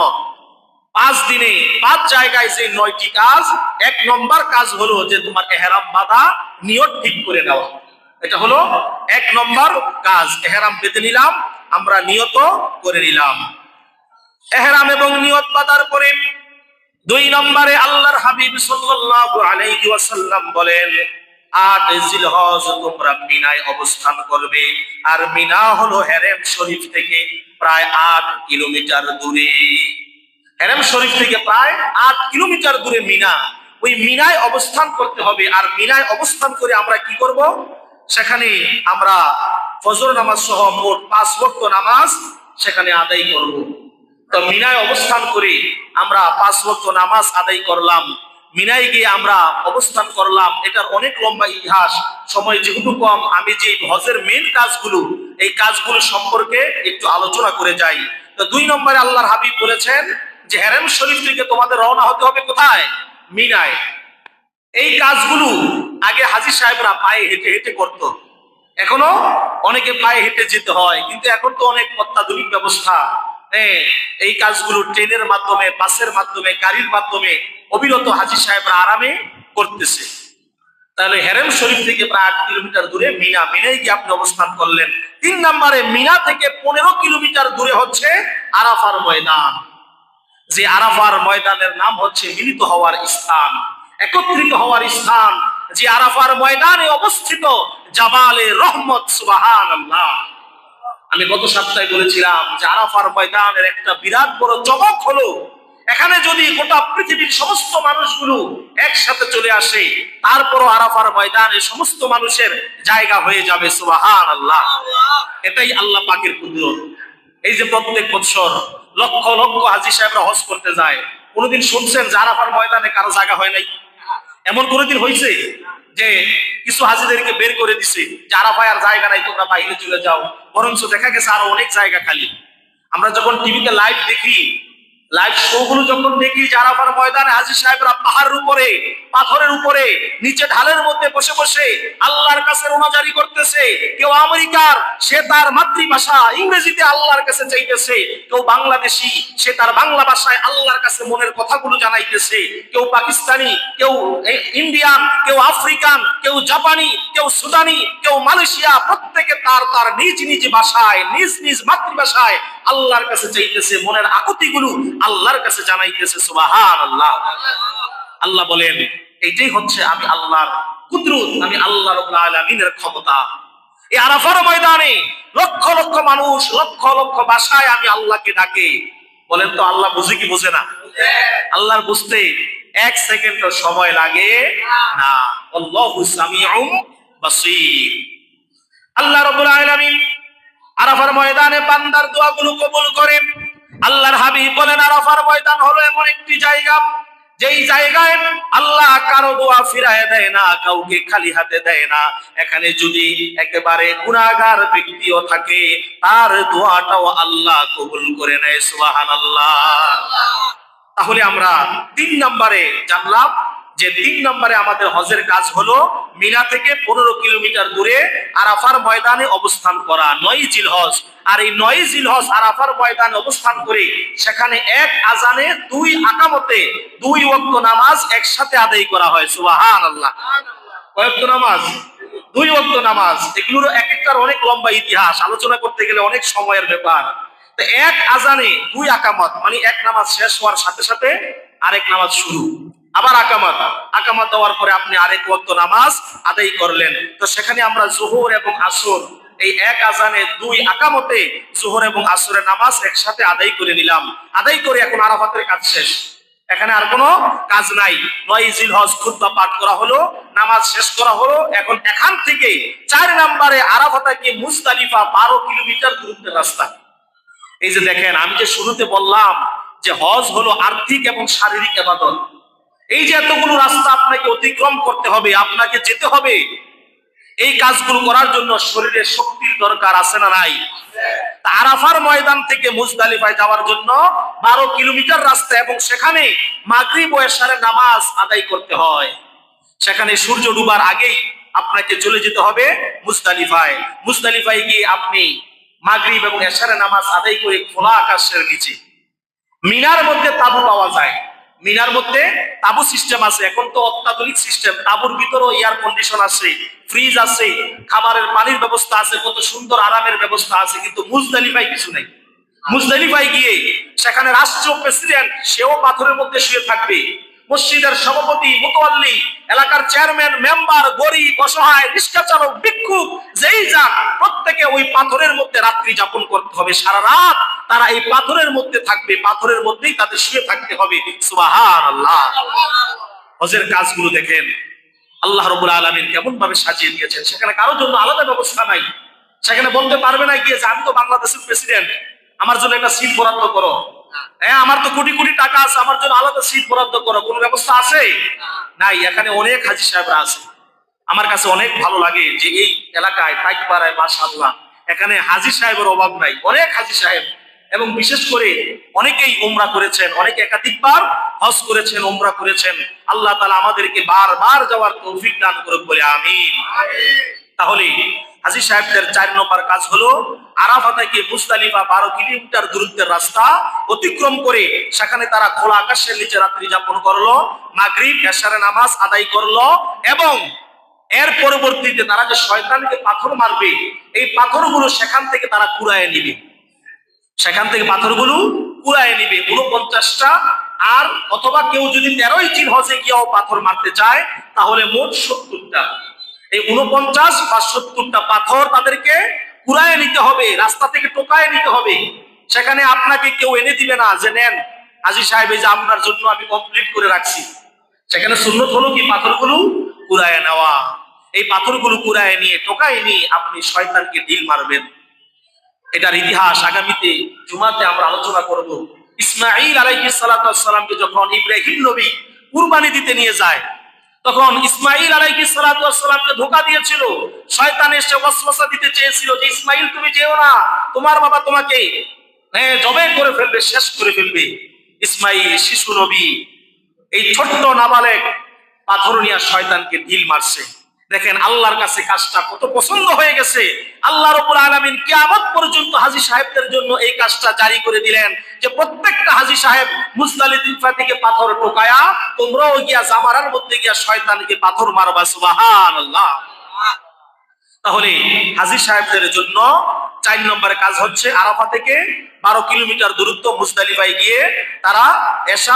5 দিনে 5 জায়গায় যে 9টি কাজ, 1 নম্বর কাজ হলো যে তোমার ইহরাম বাঁধা, নিয়ত ঠিক করে নেওয়া। এটা হলো 1 নম্বর কাজ। ইহরাম বেঁধে নিলাম, আমরা নিয়ত করে নিলাম। ইহরাম এবং নিয়ত বাঁধার পরে 2 নম্বরে আল্লাহর হাবিব সাল্লাল্লাহু আলাইহি ওয়াসাল্লাম বলেন 8 জিলহজ তোমরা মিনায় অবস্থান করবে। আর মিনা হলো হেরেম শরীফ থেকে প্রায় 8 কিলোমিটার দূরে। হেরেম শরীফ থেকে প্রায় 8 কিলোমিটার দূরে মিনা। ওই মিনায় অবস্থান করতে হবে। আর মিনায় অবস্থান করে আমরা কি করব? সেখানে আমরা ফজর নামাজ সহ মোট 5 ওয়াক্ত নামাজ সেখানে আদায় করব। তো মিনায় অবস্থান করে আমরা 5 ওয়াক্ত নামাজ আদায় করলাম। মিনায় গিয়ে আমরা অবস্থান করলাম। এটার অনেক লম্বা ইতিহাস, সময় যেহেতু কম, আমি যে হজের মেন কাজগুলো, এই কাজগুলো সম্পর্কে একটু আলোচনা করে যাই। তো 2 নম্বরে আল্লাহর হাবিব বলেছেন যে হেরেম শরীফ থেকে তোমাদের রওনা হতে হবে কোথায়? মিনায়। এই কাজগুলো আগে হাজী সাহেবরা পায়ে হেঁটে হেঁটে করত। এখনো অনেকে পায়ে হেঁটে যেতে হয়, কিন্তু এখন তো অনেক অত্যাধুনিক ব্যবস্থা। এই কাজগুলো ট্রেনের মাধ্যমে, বাসের মাধ্যমে, গাড়ির মাধ্যমে অবিরত হাজী সাহেবরা আরামে করতেছে। তাহলে হেরেম শরীফ থেকে প্রায় 8 কিলোমিটার দূরে মিনা। মিনায় গিয়ে আপনি অবস্থান করলেন। 3 নম্বরে মিনা থেকে 15 কিলোমিটার দূরে হচ্ছে আরাফার ময়দান। যে আরাফার ময়দানের নাম হচ্ছে মিলিত হওয়ার স্থান, একত্রিত হওয়ার স্থান। যে আরাফার ময়দানে অবস্থিত জাবালে রহমত। সুবহানাল্লাহ। আমি গত সপ্তাহে বলেছিলাম যে আরাফার ময়দানের একটা বিরাট বড় চমক হলো, এখানে যদি গোটা পৃথিবীর সমস্ত মানুষগুলো একসাথে চলে আসে, তারপরও আরাফার ময়দানে সমস্ত মানুষের জায়গা হয়ে যাবে। সুবহানাল্লাহ। এটাই আল্লাহ পাকের কুদরত। এই যে প্রত্যেক বছর লক্ষ লক্ষ হাজী সাহেবরা হজ করতে যায়, কোনোদিন শুনছেন যে আরাফার ময়দানে কারো জায়গা হয় নাই? এমন কোনোদিন হয়েছে যে কিছু হাজীদেরকে বের করে দিছে যে আরাফায় আর জায়গা নাই, তোমরা বাইরে চলে যাও? বরঞ্চ দেখা গেছে আরো অনেক জায়গা খালি। আমরা যখন টিভিতে লাইভ দেখি, লাইভ শো গুলো যখন দেখি যে আরাফার ময়দানে হাজী সাহেবরা পাহাড়ের উপরে, পাথরের উপরে, নিচে ঢালের মধ্যে বসে বসে আল্লাহর কাছে রোনাজারি করতেছে। কেউ আমেরিকার, সে তার মাতৃভাষা ইংরেজিতে আল্লাহর কাছে চাইতেছে। কেউ বাংলাদেশি, সে তার বাংলা ভাষায় আল্লাহর কাছে মনের কথাগুলো জানাইতেছে। কেউ পাকিস্তানি, কেউ ইন্ডিয়ান, কেউ আফ্রিকান, কেউ জাপানি, কেউ সুদানি, কেউ মালয়েশিয়া, প্রত্যেকে তার তার নিজ নিজ ভাষায়, নিজ নিজ মাতৃভাষায় আল্লাহর কাছে চাইতেছে, মনের আকুতিগুলো আল্লাহর কাছে জানাইতেছে। সুবহানাল্লাহ। আল্লাহ বলেন এইটাই হচ্ছে আমি আল্লাহর কুদরত, আমি আল্লাহ রাব্বুল আলামিনের ক্ষমতা। এই আরাফার ময়দানে লক্ষ লক্ষ মানুষ লক্ষ লক্ষ ভাষায় আমি আল্লাহকে ডাকে। বলেন তো আল্লাহ বুঝে কি বুঝে না? আল্লাহর বুঝতে এক সেকেন্ডও সময় লাগে না। আল্লাহু সামিউম বাসীর। আল্লাহ রাব্বুল আলামিন আরাফার ময়দানে বান্দার দোয়াগুলো কবুল করেন। আল্লাহর হাবিব বলেন আরাফার ময়দান হলো এমন একটি জায়গা, যেই জায়গায় আল্লাহ কারো দোয়া ফিরায় দেয় না, কাউকে খালি হাতে দেয় না। এখানে যদি একেবারে গুনাহগার ব্যক্তিও থাকে, তার দোয়াটাও আল্লাহ কবুল করে নেয়। সুবহানাল্লাহ। তাহলে আমরা 3 নম্বরে জানলাম যে 3 নম্বরে আমাদের হজের কাজ হলো মিনা থেকে 15 কিলোমিটার দূরে আরাফার ময়দানে অবস্থান করা, 9 জিলহজ। আর এই 9 জিলহজ আরাফার ময়দানে অবস্থান করে সেখানে এক আজানে 2 আকামতে 2 ওয়াক্ত নামাজ একসাথে আদায় করা হয়। সুবহানাল্লাহ। কয় ওয়াক্ত নামাজ? 2 ওয়াক্ত নামাজ। এগুলোর এক একটার অনেক লম্বা ইতিহাস, আলোচনা করতে গেলে অনেক সময়ের ব্যাপার। তো এক আজানে 2 আকামত, মানে এক নামাজ শেষ হওয়ার সাথে সাথে আরেক নামাজ শুরু, আবার আকামত, আকামত দেওয়ার পরে আপনি আরেক ওয়াক্ত নামাজ আদায় করলেন। তো সেখানে আমরা যোহর এবং আসর, এই এক আজানে 2 আকামতে যোহর এবং আসরের নামাজ একসাথে আদায় করে নিলাম। আদায় করে এখন আরাফাতের কাজ শেষ, এখানে আর কোনো কাজ নাই। 9 জিলহজ খুতবা পাঠ করা হলো, নামাজ শেষ করা হলো। এখন এখান থেকে 4 নম্বরে আরাফা থেকে মুজদালিফা 12 কিলোমিটার দূরত্বের রাস্তা। এই যে দেখেন, আমি যে শুরুতে বললাম যে হজ হলো আর্থিক এবং শারীরিক ইবাদত। এই যে এতগুলো রাস্তা আপনাকে অতিক্রম করতে হবে, আপনাকে যেতে হবে, এই কাজগুলো করার জন্য শরীরে শক্তির দরকার আছে না নাই? আরাফার ময়দান থেকে মুজদালিফায় যাওয়ার জন্য 12 কিলোমিটার রাস্তা, এবং সেখানে মাগরিব ও এশারের নামাজ আদায় করতে হয়। সেখানে সূর্য ডুবার আগেই আপনাকে চলে যেতে হবে মুজদালিফায়। মুজদালিফায় গিয়ে আপনি মাগরিব এবং এশারের নামাজ আদায় করে খোলা আকাশের নিচে মিনার মধ্যে তাবু পাওয়া যায়। মিনার মধ্যে তাবু সিস্টেম আছে, এখন তো অত্যাধুনিক সিস্টেম। তাবুর ভিতরেও এয়ার কন্ডিশন আছে, ফ্রিজ আছে, খাবারের পানির ব্যবস্থা আছে, কত সুন্দর আরামের ব্যবস্থা আছে। কিন্তু মুজদালিফায় কিছু নেই। মুজদালিফায় গিয়ে সেখানে রাষ্ট্রীয় প্রেসিডেন্ট, সেও পাথরের মধ্যে শুয়ে থাকবে। মসজিদের সভাপতি, মুতাওয়াল্লি, এলাকার চেয়ারম্যান, মেম্বার, গরিব, অসহায়, রিক্সা চালক, ভিক্ষুক, যেই যাক, প্রত্যেকে ওই পাথরের মধ্যে রাত্রি যাপন করতে হবে। সারা রাত তারা এই পাথরের মধ্যে থাকবে, পাথরের মধ্যেই তাদের শুয়ে থাকতে হবে। সুবহানাল্লাহ। হজের কাজগুলো দেখেন আল্লাহ রাব্বুল আলামিন কেমন ভাবে সাজিয়ে দিয়েছেন। সেখানে কারোর জন্য আলাদা ব্যবস্থা নাই। সেখানে বলতে পারবে না গিয়ে যে আমি তো বাংলাদেশের প্রেসিডেন্ট, আমার জন্য একটা সিট বরাদ্দ করো। হ্যাঁ, আমার তো কোটি কোটি টাকা আছে, আমার জন্য আলাদা সিট বরাদ্দ করো। কোন ব্যবস্থা আছে? নাই। এখানে অনেক হাজী সাহেবরা আছে। আমার কাছে অনেক ভালো লাগে যে এই এলাকায় পাইকপাড়ায় মাশাআল্লাহ এখানে হাজী সাহেবের অভাব নাই, অনেক হাজী সাহেব। এবং বিশেষ করে অনেকেই উমরা করেছেন, অনেকে একাধিকবার হজ করেছেন, উমরা করেছেন। আল্লাহ তাআলা আমাদেরকে বারবার যাওয়ার তৌফিক দান করুক বলে আমিন। তাহলে হাজী সাহেবদের 4 নম্বর কাজ হলো আরাফা থেকে মুজদালিফা 12 কিলোমিটার দূরত্বের রাস্তা অতিক্রম করে সেখানে তারা খোলা আকাশের নিচে রাত্রি যাপন করলো, মাগরিব এশারের নামাজ আদায় করলো, এবং এর পরবর্তীতে তারা যে শয়তানকে পাথর মারবে, এই পাথরগুলো সেখান থেকে তারা কুড়ায় নিবে। সেখান থেকে পাথরগুলো কুড়ায় নিবে 49টা। আর অথবা কেউ যদি 13ই জিলহজে গিয়েও পাথর মারতে চায় তাহলে মোট 70টা। এই 49 বা 70টা পাথর তাদেরকে কুড়ায় নিতে হবে, রাস্তা থেকে টোকায় নিতে হবে। সেখানে আপনাকে কেউ এনে দিবে না যে নেন হাজী সাহেব, এই যে আপনার জন্য আমি কমপ্লিট করে রাখছি। সেখানে সুন্নত হলো কি পাথরগুলো কুড়ায় নেওয়া। এই পাথরগুলো কুড়ায় নিয়ে টোকায় নিয়ে আপনি শয়তানকে ঢিল মারবেন। এটার ইতিহাস আগামীতে জুমাতে আমরা আলোচনা করব। ইসমাঈল আলাইহিস সালাতু ওয়াস সালামকে যখন ইব্রাহিম নবী কুরবানি দিতে নিয়ে যায়, তখন ইসমাঈল আলাইহিস সালাতু ওয়াস সালামকে ধোঁকা দিয়েছিল। শয়তান এসে ওয়াসওয়াসা দিতে চেয়েছিল যে ইসমাঈল তুমি যেও না, তোমার বাবা তোমাকে জবে করে ফেলবে, শেষ করে ফেলবে। ইসমাইল শিশু নবী, এই ছোট্ট নাবালেক পাথর নিয়ে শয়তানকে ঢিল মারছে। দেখেন আল্লাহর কাছে কাজটা কত পছন্দ হয়ে গেছে। আল্লাহ রাব্বুল আলামিন কিয়ামত পর্যন্ত হাজী সাহেবদের জন্য এই কাজটা জারি করে দিলেন যে প্রত্যেকটা হাজী সাহেব মুজদালিফা থেকে পাথর টোকায়া তোমরাও গিয়া জামারার মধ্যে গিয়া শয়তানকে পাথর মারবা। সুবহানাল্লাহ। তাহলে হাজী সাহেবদের জন্য 4 নম্বরের কাজ হচ্ছে আরাফা থেকে 12 কিলোমিটার দূরত্ব মুজদালিফায় গিয়ে তারা এশা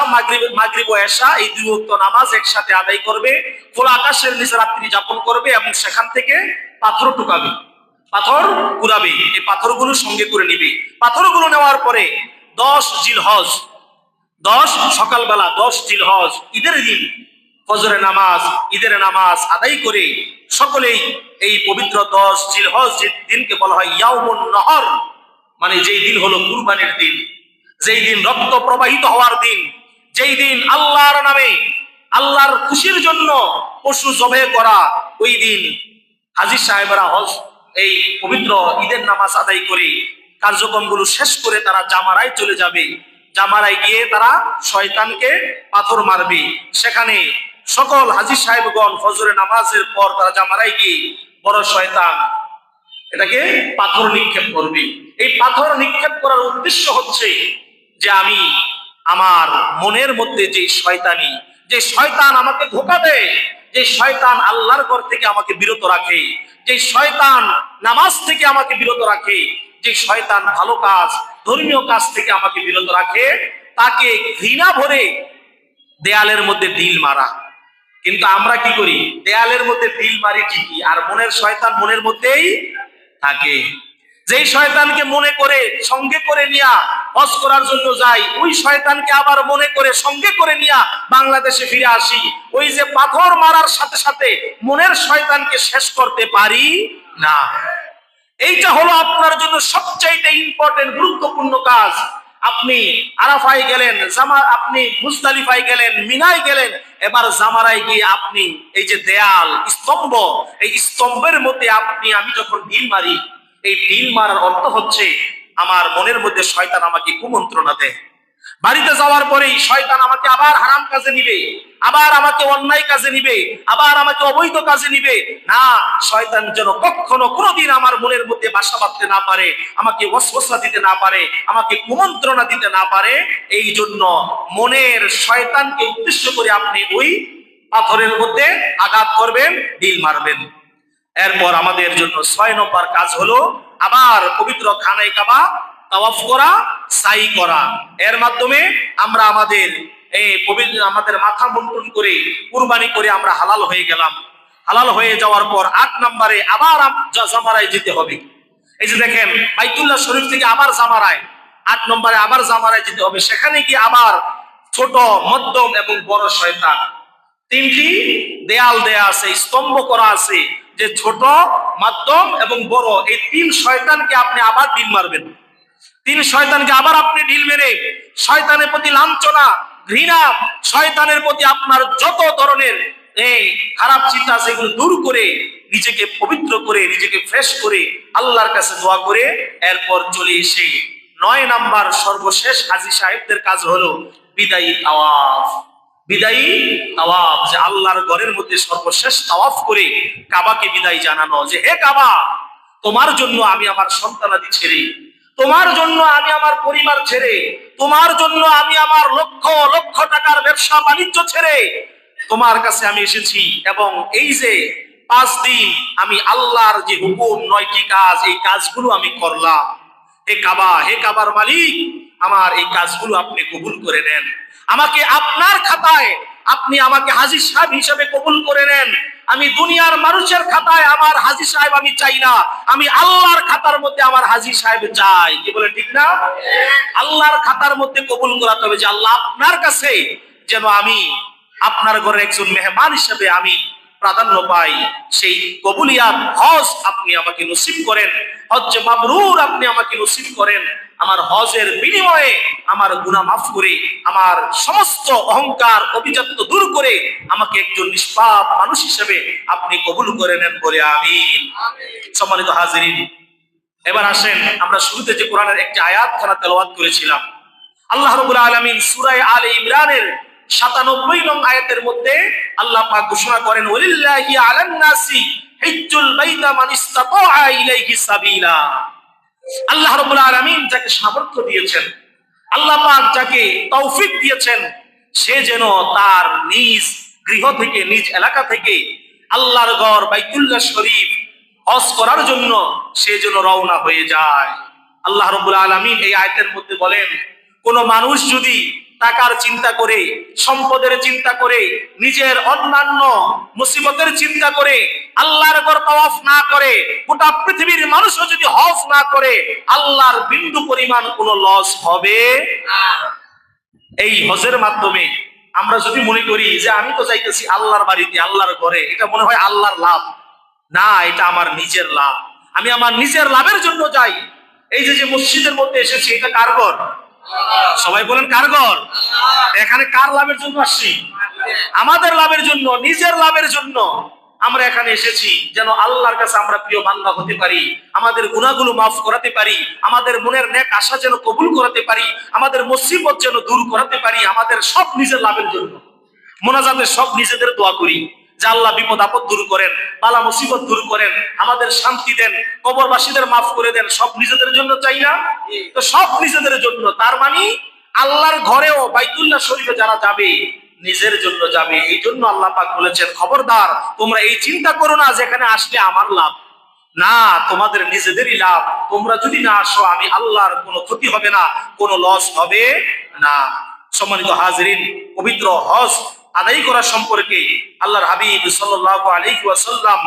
মাগরিব ও এশা এই 2 ওয়াক্ত নামাজ একসাথে আদায় করবে, খোলা আকাশের নিচে রাত্রি যাপন করবে এবং সেখান থেকে পাথর টুকাবে, পাথর কুড়াবে। এই পাথরগুলো সঙ্গে করে নিবে। পাথরগুলো নেওয়ার পরে 10 জিলহজ, 10 সকালবেলা 10 জিলহজ ঈদের দিন ফজরের নামাজ, ঈদের নামাজ আদায় করে সকলেই এই পবিত্র 10 জিলহজ দিনকে বলা হয় ইয়াউমুন নহর, মানে যেই দিন হলো কুরবানির দিন, যেই দিন রক্ত প্রবাহিত হওয়ার দিন, যেই দিন আল্লাহর নামে আল্লাহর খুশির জন্য পশু জবাই করা, ওই দিন হাজী সাহেবরা হজ এই পবিত্র ঈদের নামাজ আদায় করে কার্যক্রমগুলো শেষ করে তারা জামারায় চলে যাবে। জামারায় গিয়ে তারা শয়তানকে পাথর মারবে। সেখানে সকল হাজী সাহেবগণ ফজরের নামাজের পর তারা জামারায় গিয়ে বড় শয়তান এটাকে পাথর নিক্ষেপ করবে। এই পাথর নিক্ষেপ করার উদ্দেশ্য হচ্ছে যে আমি আমার মনের মধ্যে যে শয়তানি, যে শয়তান আমাকে ধোঁকা দেয়, যে শয়তান আল্লাহর ঘর থেকে আমাকে বিরত রাখে, যে শয়তান নামাজ থেকে আমাকে বিরত রাখে, যে শয়তান ভালো কাজ ধর্মীয় কাজ থেকে আমাকে বিরত রাখে, তাকে ঘৃণা ভরে দেয়ালের মধ্যে ঢিল মারা। কিন্তু আমরা কি করি? দেয়ালের মধ্যে ঢিল মারি ঠিকই, আর মনের শয়তান মনের মধ্যেই থাকে। যেই শয়তানকে মনে করে সঙ্গে করে নিয়া হজ করার জন্য যাই, ওই শয়তানকে আবার মনে করে সঙ্গে করে নিয়া বাংলাদেশে ফিরে আসি, ওই যে পাথর মারার সাথে সাথে মনের শয়তানকে শেষ করতে পারি না। এইটা হলো আপনার জন্য সবচাইতে ইম্পর্টেন্ট গুরুত্বপূর্ণ কাজ। আপনি আরাফায় গেলেন, আপনি মুজদালিফায় গেলেন, মিনায় গেলেন, এবার জামারায় গিয়ে আপনি এই যে দেয়াল স্তম্ভ, এই স্তম্ভের মধ্যে আমি যখন ঢিল মারি, এই ঢিল মারার অর্থ হচ্ছে আমার মনের মধ্যে শয়তান আমাকে কুমন্ত্রণা দেয়। বাড়িতে যাওয়ার পরেই শয়তান আমাকে আবার হারাম কাজে নিবে, আবার আমাকে অন্যায় কাজে নিবে, আবার আমাকে অবৈধ কাজে নিবে। না, শয়তান যেন কখনো কোনোদিন আমার মনের মধ্যে বাসা বাঁধতে না পারে, আমাকে ওয়াসওয়াসা দিতে না পারে, আমাকে কুমন্ত্রণা দিতে না পারে। এই জন্য মনের শয়তানকে উদ্দেশ্য করে আপনি ওই পাথরের মধ্যে আঘাত করবেন, ঢিল মারবেন। এরপর আমাদের জন্য 6 নম্বর কাজ হলো আবার পবিত্র খানায় কাবা তাওয়াফ করা, সাই করা। এর মাধ্যমে আমরা আমাদের আমাদের মাথা মুন্ডন করে কুরবানি করে আমরা হালাল হয়ে গেলাম। হালাল হয়ে যাওয়ার পর 8 নম্বরে আবার জামারায় যেতে হবে। এই যে দেখেন বাইতুল্লাহ শরীফ থেকে আবার জামারায়, 8 নম্বরে আবার জামারায় যেতে হবে। সেখানে কি আবার ছোট, মধ্যম এবং বড় শয়তান 3টি দেয়াল দেয়া আছে, স্তম্ভ করা আছে, যে ছোট, মধ্যম এবং বড় এই 3 শয়তানকে আপনি আবার ঢিল মারবেন। 3 শয়তানকে আবার আপনি ঢিল মেরে শয়তানের প্রতি লাঞ্ছনা, ঘৃণা, শয়তানের প্রতি আপনার যত ধরনের খারাপ চিন্তা আছে এগুলো দূর করে নিজেকে পবিত্র করে নিজেকে ফ্রেশ করে আল্লাহর কাছে দোয়া করে এরপর চলে এসে 9 নাম্বার সর্বশেষ হাজী সাহেবদের কাজ হলো বিদায়ী তাওয়াফ। বিদায়ী তাওয়াফ, যে আল্লাহর ঘরের মধ্যে সর্বশেষ তাওয়াফ করে কাবাকে বিদায় জানানো, যে হে কাবা, তোমার জন্য আমি আমার সন্তানাদি ছেড়ে, তোমার জন্য আমি আমার পরিবার ছেড়ে, তোমার জন্য আমি আমার লক্ষ লক্ষ টাকার ব্যবসা বাণিজ্য ছেড়ে তোমার কাছে আমি এসেছি। এবং এই যে 5 দিন আমি আল্লাহর যে হুকুম 9টি কাজ, এই কাজগুলো আমি করলাম। হে কাবা, হে কাবার মালিক, আমার এই কাজগুলো আপনি কবুল করে নেন। আমাকে আপনার খাতায় আপনি আমাকে হাজী সাহেব হিসেবে কবুল করে নেন। আমি দুনিয়ার মানুষের খাতায় আমার হাজী সাহেব আমি চাই না, আমি আল্লাহর খাতার মধ্যে আমার হাজী সাহেব চাই। কি বলে ঠিক না? আল্লাহর খাতার মধ্যে কবুল করাতে হবে, যে আল্লাহ আপনার কাছে যেন আমি আপনার ঘরের একজন মেহমান হিসেবে আমি প্রাধান্য পাই। সেই কবুলিয়াত হজ আপনি আমাকে নসিব করেন, হজ্জে মাবরুর আপনি আমাকে নসিব করেন। আমার হজের বিনিময়ে আমার গুনাহ মাফ করে আমার সমস্ত অহংকার অভিজাত্য দূর করে আমাকে একজন নিষ্পাপ মানুষ হিসেবে আপনি কবুল করে নেন বলে আমিন। সম্মানিত হাজিরিন, এবার আসেন আমরা শুরুতে যে কোরআনের একটি আয়াত খানা তেলাওয়াত করেছিলাম, আল্লাহ রাব্বুল আলামিন সূরা আলে ইমরানের ৯৭ নং আয়াতের মধ্যে আল্লাহ পাক ঘোষণা করেন, ওয়ালিল্লাহি আলান নাসি হিজ্জুল বাইতা মান ইসতাতা ইলাইহি সাবিলা। আল্লাহ রাব্বুল আলামিন যাকে সামর্থ্য দিয়েছেন, আল্লাহ পাক যাকে তৌফিক দিয়েছেন, সে যেন তার নিজ গৃহ থেকে, নিজ এলাকা থেকে আল্লাহর ঘর বাইতুল্লাহ শরীফ হজ করার জন্য সে যেন রওনা হয়ে যায়। আল্লাহ রাব্বুল আলামিন এই আয়াতের মধ্যে বলেন, কোন মানুষ যদি টাকার চিন্তা করে, সম্পদের চিন্তা করে, নিজের অন্যান্য মুসিবতের চিন্তা করে আল্লাহর ঘর তাওয়াফ না করে, গোটা পৃথিবীর মানুষও যদি হজ না করে, আল্লাহর বিন্দু পরিমাণ কোনো লস হবে না। এই হজের মাধ্যমে আমরা যদি মনে করি যে আমি তো যাইতেছি আল্লাহর বাড়িতে, আল্লাহর ঘরে, এটা মনে হয় আল্লাহর লাভ না, এটা আমার নিজের লাভ, আমি আমার নিজের লাভের জন্য যাই। এই যে মসজিদের মধ্যে এসেছি, এটা কার ঘর? সবাই বলেন কার ঘর? এখানে কার লাভের জন্য আসছি? আমাদের লাভের জন্য, নিজের লাভের জন্য আমরা এখানে এসেছি, যেন আল্লাহর কাছে আমরা প্রিয় বান্দা হতে পারি, আমাদের গুনাহগুলো মাফ করাতে পারি, আমাদের মনের নেক আশা যেন কবুল করাতে পারি, আমাদের মুসিবত যেন দূর করাতে পারি, আমাদের সব নিজের লাভের জন্য। মোনাজাতে সব নিজেদের দোয়া করি যে আল্লাহ বিপদ আপদ দূর করেন, বালা মুসিবত দূর করেন, আমাদের শান্তি দেন, কবরবাসীদের মাফ করে দেন, সব নিজেদের জন্য চাই না? তো সব নিজেদের জন্য, তার মানে আল্লাহর ঘরেও বাইতুল্লাহ শরীফে যারা যাবে নিজের জন্য যাবে। এই জন্য আল্লাহ পাক বলেছেন, খবরদার তোমরা এই চিন্তা করো না যেখানে আসলে আমার লাভ, না, তোমাদের নিজেদেরই লাভ। তোমরা যদি না আসো আমি আল্লাহর কোনো ক্ষতি হবে না, কোনো লস হবে না। সম্মানিত হাজিরিন, পবিত্র হজ আদায় করা সম্পর্কে আল্লাহর হাবিব সাল্লাল্লাহু আলাইহি ওয়াসাল্লাম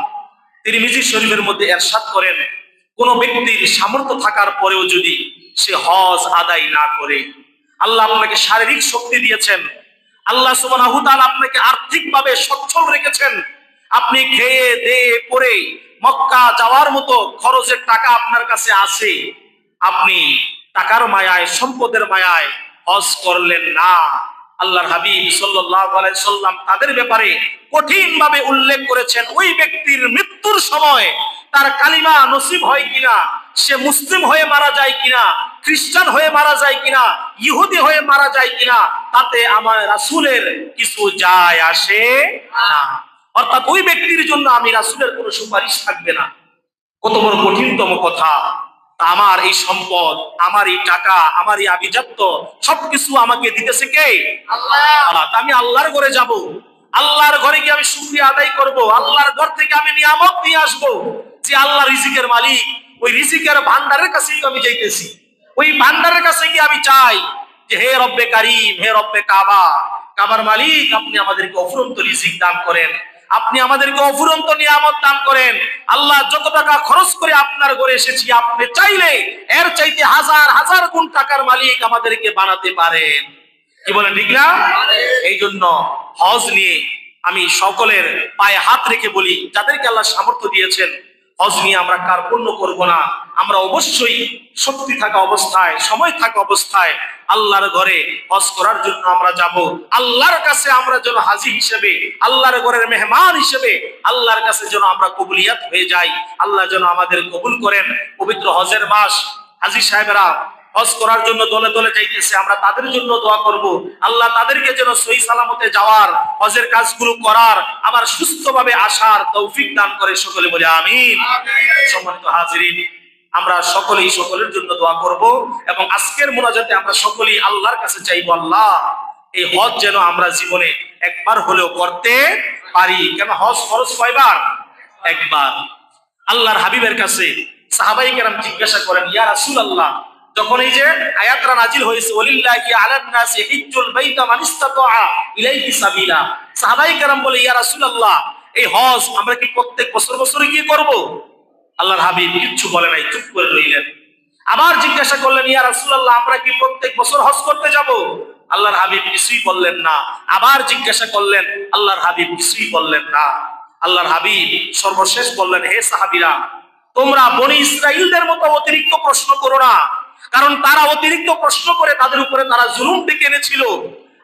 তিরমিজি শরীফের মধ্যে ইরশাদ করেন, কোন ব্যক্তির সামর্থ্য থাকার পরেও যদি সে হজ আদায় না করে, আল্লাহ আপনাকে শারীরিক শক্তি দিয়েছেন, আল্লাহ সুবহানাহু ওয়া তাআলা আপনাকে আর্থিকভাবে সচ্ছল রেখেছেন, আপনি খেয়ে দেয়ে পরে মক্কা যাওয়ার মতো খরচের টাকা আপনার কাছে আছে, আপনি টাকার মায়ায়, সম্পদের মায়ায় হজ করলেন না। আল্লাহর হাবিব সাল্লাল্লাহু আলাইহি সাল্লাম তাদের ব্যাপারে কঠিন ভাবে উল্লেখ করেছেন, ওই ব্যক্তির মৃত্যুর সময় তার কালিমা নসিব হয় কিনা, সে মুসলিম হয়ে মারা যায় কিনা, খ্রিস্টান হয়ে মারা যায় কিনা, ইহুদি হয়ে মারা যায় কিনা, তাতে আমার রাসূলের কিছু যায় আসে না। অর্থাৎ ওই ব্যক্তির জন্য আমি রাসূলের কোনো সুপারিশ থাকবে না। কত বড় কঠিনতম কথা! আমার এই সম্পদ, আমার এই টাকা, আমার এই আভিজাত্য সবকিছু আমাকে দিতেছে কে? আল্লাহ। আমি আল্লাহর ঘরে যাব, আল্লাহর ঘরে গিয়ে আমি শুকরিয়া আদায় করব, আল্লাহর ঘর থেকে আমি নিয়ামত নিয়ে আসব। যে আল্লাহ রিজিকের মালিক, ওই রিজিকের ভান্ডারের কাছেই আমি যাইতেছি, ওই ভান্ডারের কাছে গিয়ে আমি চাই যে হে রব্বে কারীম, হে রব্বে কাবা, কাবার মালিক, আপনি আমাদেরকে অফুরন্ত রিজিক দান করেন, আপনি আমাদেরকে অফুরন্ত নিয়ামত দান করেন। আল্লাহ, যত টাকা খরচ করে আপনার ঘরে এসেছি, আপনি চাইলে এর চাইতে হাজার হাজার গুণ টাকার মালিক আমাদেরকে বানাতে পারেন। কি বলেন, ঠিক না? এই জন্য হজ নিয়ে আমি সকলের পায়ে হাত রেখে বলি, যাদেরকে আল্লাহ সামর্থ্য দিয়েছেন, হজ নিয়ে আমরা কার্পণ্য করব না। আমরা অবশ্যই শক্তি থাকা অবস্থায়, সময় থাকা অবস্থায় আল্লাহর ঘরে হজ করার জন্য আমরা যাব। আল্লাহর কাছে আমরা যেন হাজী হিসেবে, আল্লাহর ঘরের মেহমান হিসেবে আল্লাহর কাছে যেন আমরা কবুলিয়াত হয়ে যাই। আল্লাহ যেন আমাদের কবুল করেন। পবিত্র হজের মাস, হাজী সাহেবেরা হজ করার জন্য দলে দলে যাইতেছে, আমরা তাদের জন্য দোয়া করব, আল্লাহ তাদেরকে যেন সহি সালামতে যাওয়ার, হজের কাজগুলো করার, আবার সুস্থভাবে আসার তৌফিক দান করে। সকলে বলে আমিন। সম্মানিত হাজিরিন, আমরা সকলেই সকলের জন্য দোয়া করব এবং আজকের মুনাজাতে আমরা সকলেই আল্লাহর কাছে চাইবো, আল্লাহ এই হজ যেন আমরা জীবনে একবার হলেও করতে পারি। কেন হজ ফরজ কয়বার? একবার। আল্লাহর হাবিবের কাছে সাহাবায়ে কেরাম জিজ্ঞাসা করেন, ইয়া রাসূলুল্লাহ, যখন এই যে আয়াতটা নাজিল হয়েছে, ওয়ালিল্লাহি আলান নাসি হিজ্জুল বাইতা মান ইসতাতা ইলাইহি সাবিলা, সাহাবায়ে কেরাম বলে, ইয়া রাসূলুল্লাহ, এই হজ আমরা কি প্রত্যেক বছর বছর গিয়ে করব? আল্লাহর হাবিব কিচ্ছু বলে নাই, চুপ করে রইলেন। আবার জিজ্ঞাসা করলেন, ইয়া রাসূলুল্লাহ, আমরা কি প্রত্যেক বছর হজ করতে যাব? আল্লাহর হাবিব কিছুই বললেন না। আবার জিজ্ঞাসা করলেন, আল্লাহর হাবিব কিছুই বললেন না। আল্লাহর হাবিব সর্বশেষ বললেন, হে সাহাবীরা, তোমরা বনি ইসরাইলদের মতো অতিরিক্ত প্রশ্ন করো না, কারণ তারা অতিরিক্ত প্রশ্ন করে তাদের উপরে তারা জুলুম ডেকে এনেছিল।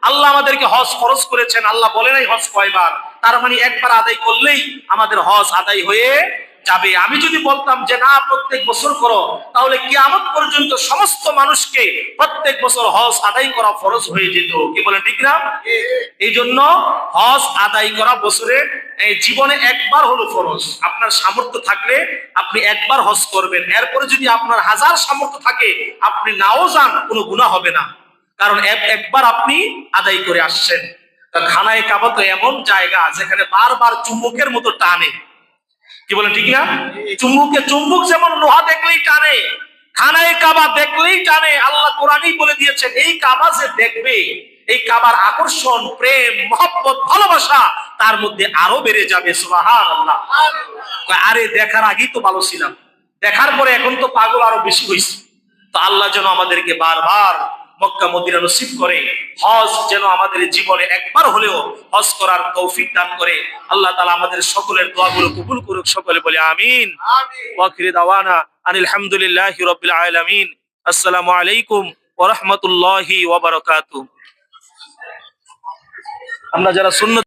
আল্লাহ আমাদেরকে হজ ফরজ করেছেন, আল্লাহ বলে নাই হজ কয়বার, তার মানে একবার আদায় করলেই আমাদের হজ আদায় হয়ে যাবে। আমি যদি বলতাম যে না প্রত্যেক বছর করো, তাহলে কিয়ামত পর্যন্ত সমস্ত মানুষকে প্রত্যেক বছর হজ আদায় করা ফরজ হয়ে যেত। কি বলেন ঠিক না? এই জন্য হজ আদায় করা বছরে জীবনে একবার হলো ফরজ। আপনার সামর্থ্য থাকলে আপনি একবার হজ করবেন। এরপরে যদি আপনার হাজার সামর্থ্য থাকে আপনি নাও যান, কোনো গুনাহ হবে না, কারণ একবার আপনি আদায় করে আসছেন। খানায়ে কাবা তো এমন জায়গা যেখানে বারবার চুম্বকের মতো টানে। কি বলেন ঠিক না? চুম্বক যেমন লোহা দেখলেই টানে, খানায়ে কাবা দেখলেই টানে। আল্লাহ কোরআনেই বলে দিয়েছেন এই কাবা যে দেখবে, এই কাবার আকর্ষণ, প্রেম, মহব্বত, ভালোবাসা তার মধ্যে আরো বেড়ে যাবে। সুবহানাল্লাহ। আরে দেখার আগেই তো ভালো ছিলাম, দেখার পরে এখন তো পাগল আরো বেশি হয়েছে। তো আল্লাহ যেন আমাদেরকে বারবার মক্কা মদিনা নসিব করে, হজ যেন আমাদের জীবনে একবার হলেও হজ করার তৌফিক দান করে। আল্লাহ তাআলা আমাদের সকলের দোয়াগুলো কবুল করুক। সকলে বলে আমিন। ওয়া আখিরু দাওয়ানা আনিল হামদুলিল্লাহি রাব্বিল আলামিন। আসসালামু আলাইকুম ওয়া রাহমাতুল্লাহি ওয়া বারাকাতুহু। আমরা যারা সুন্নাত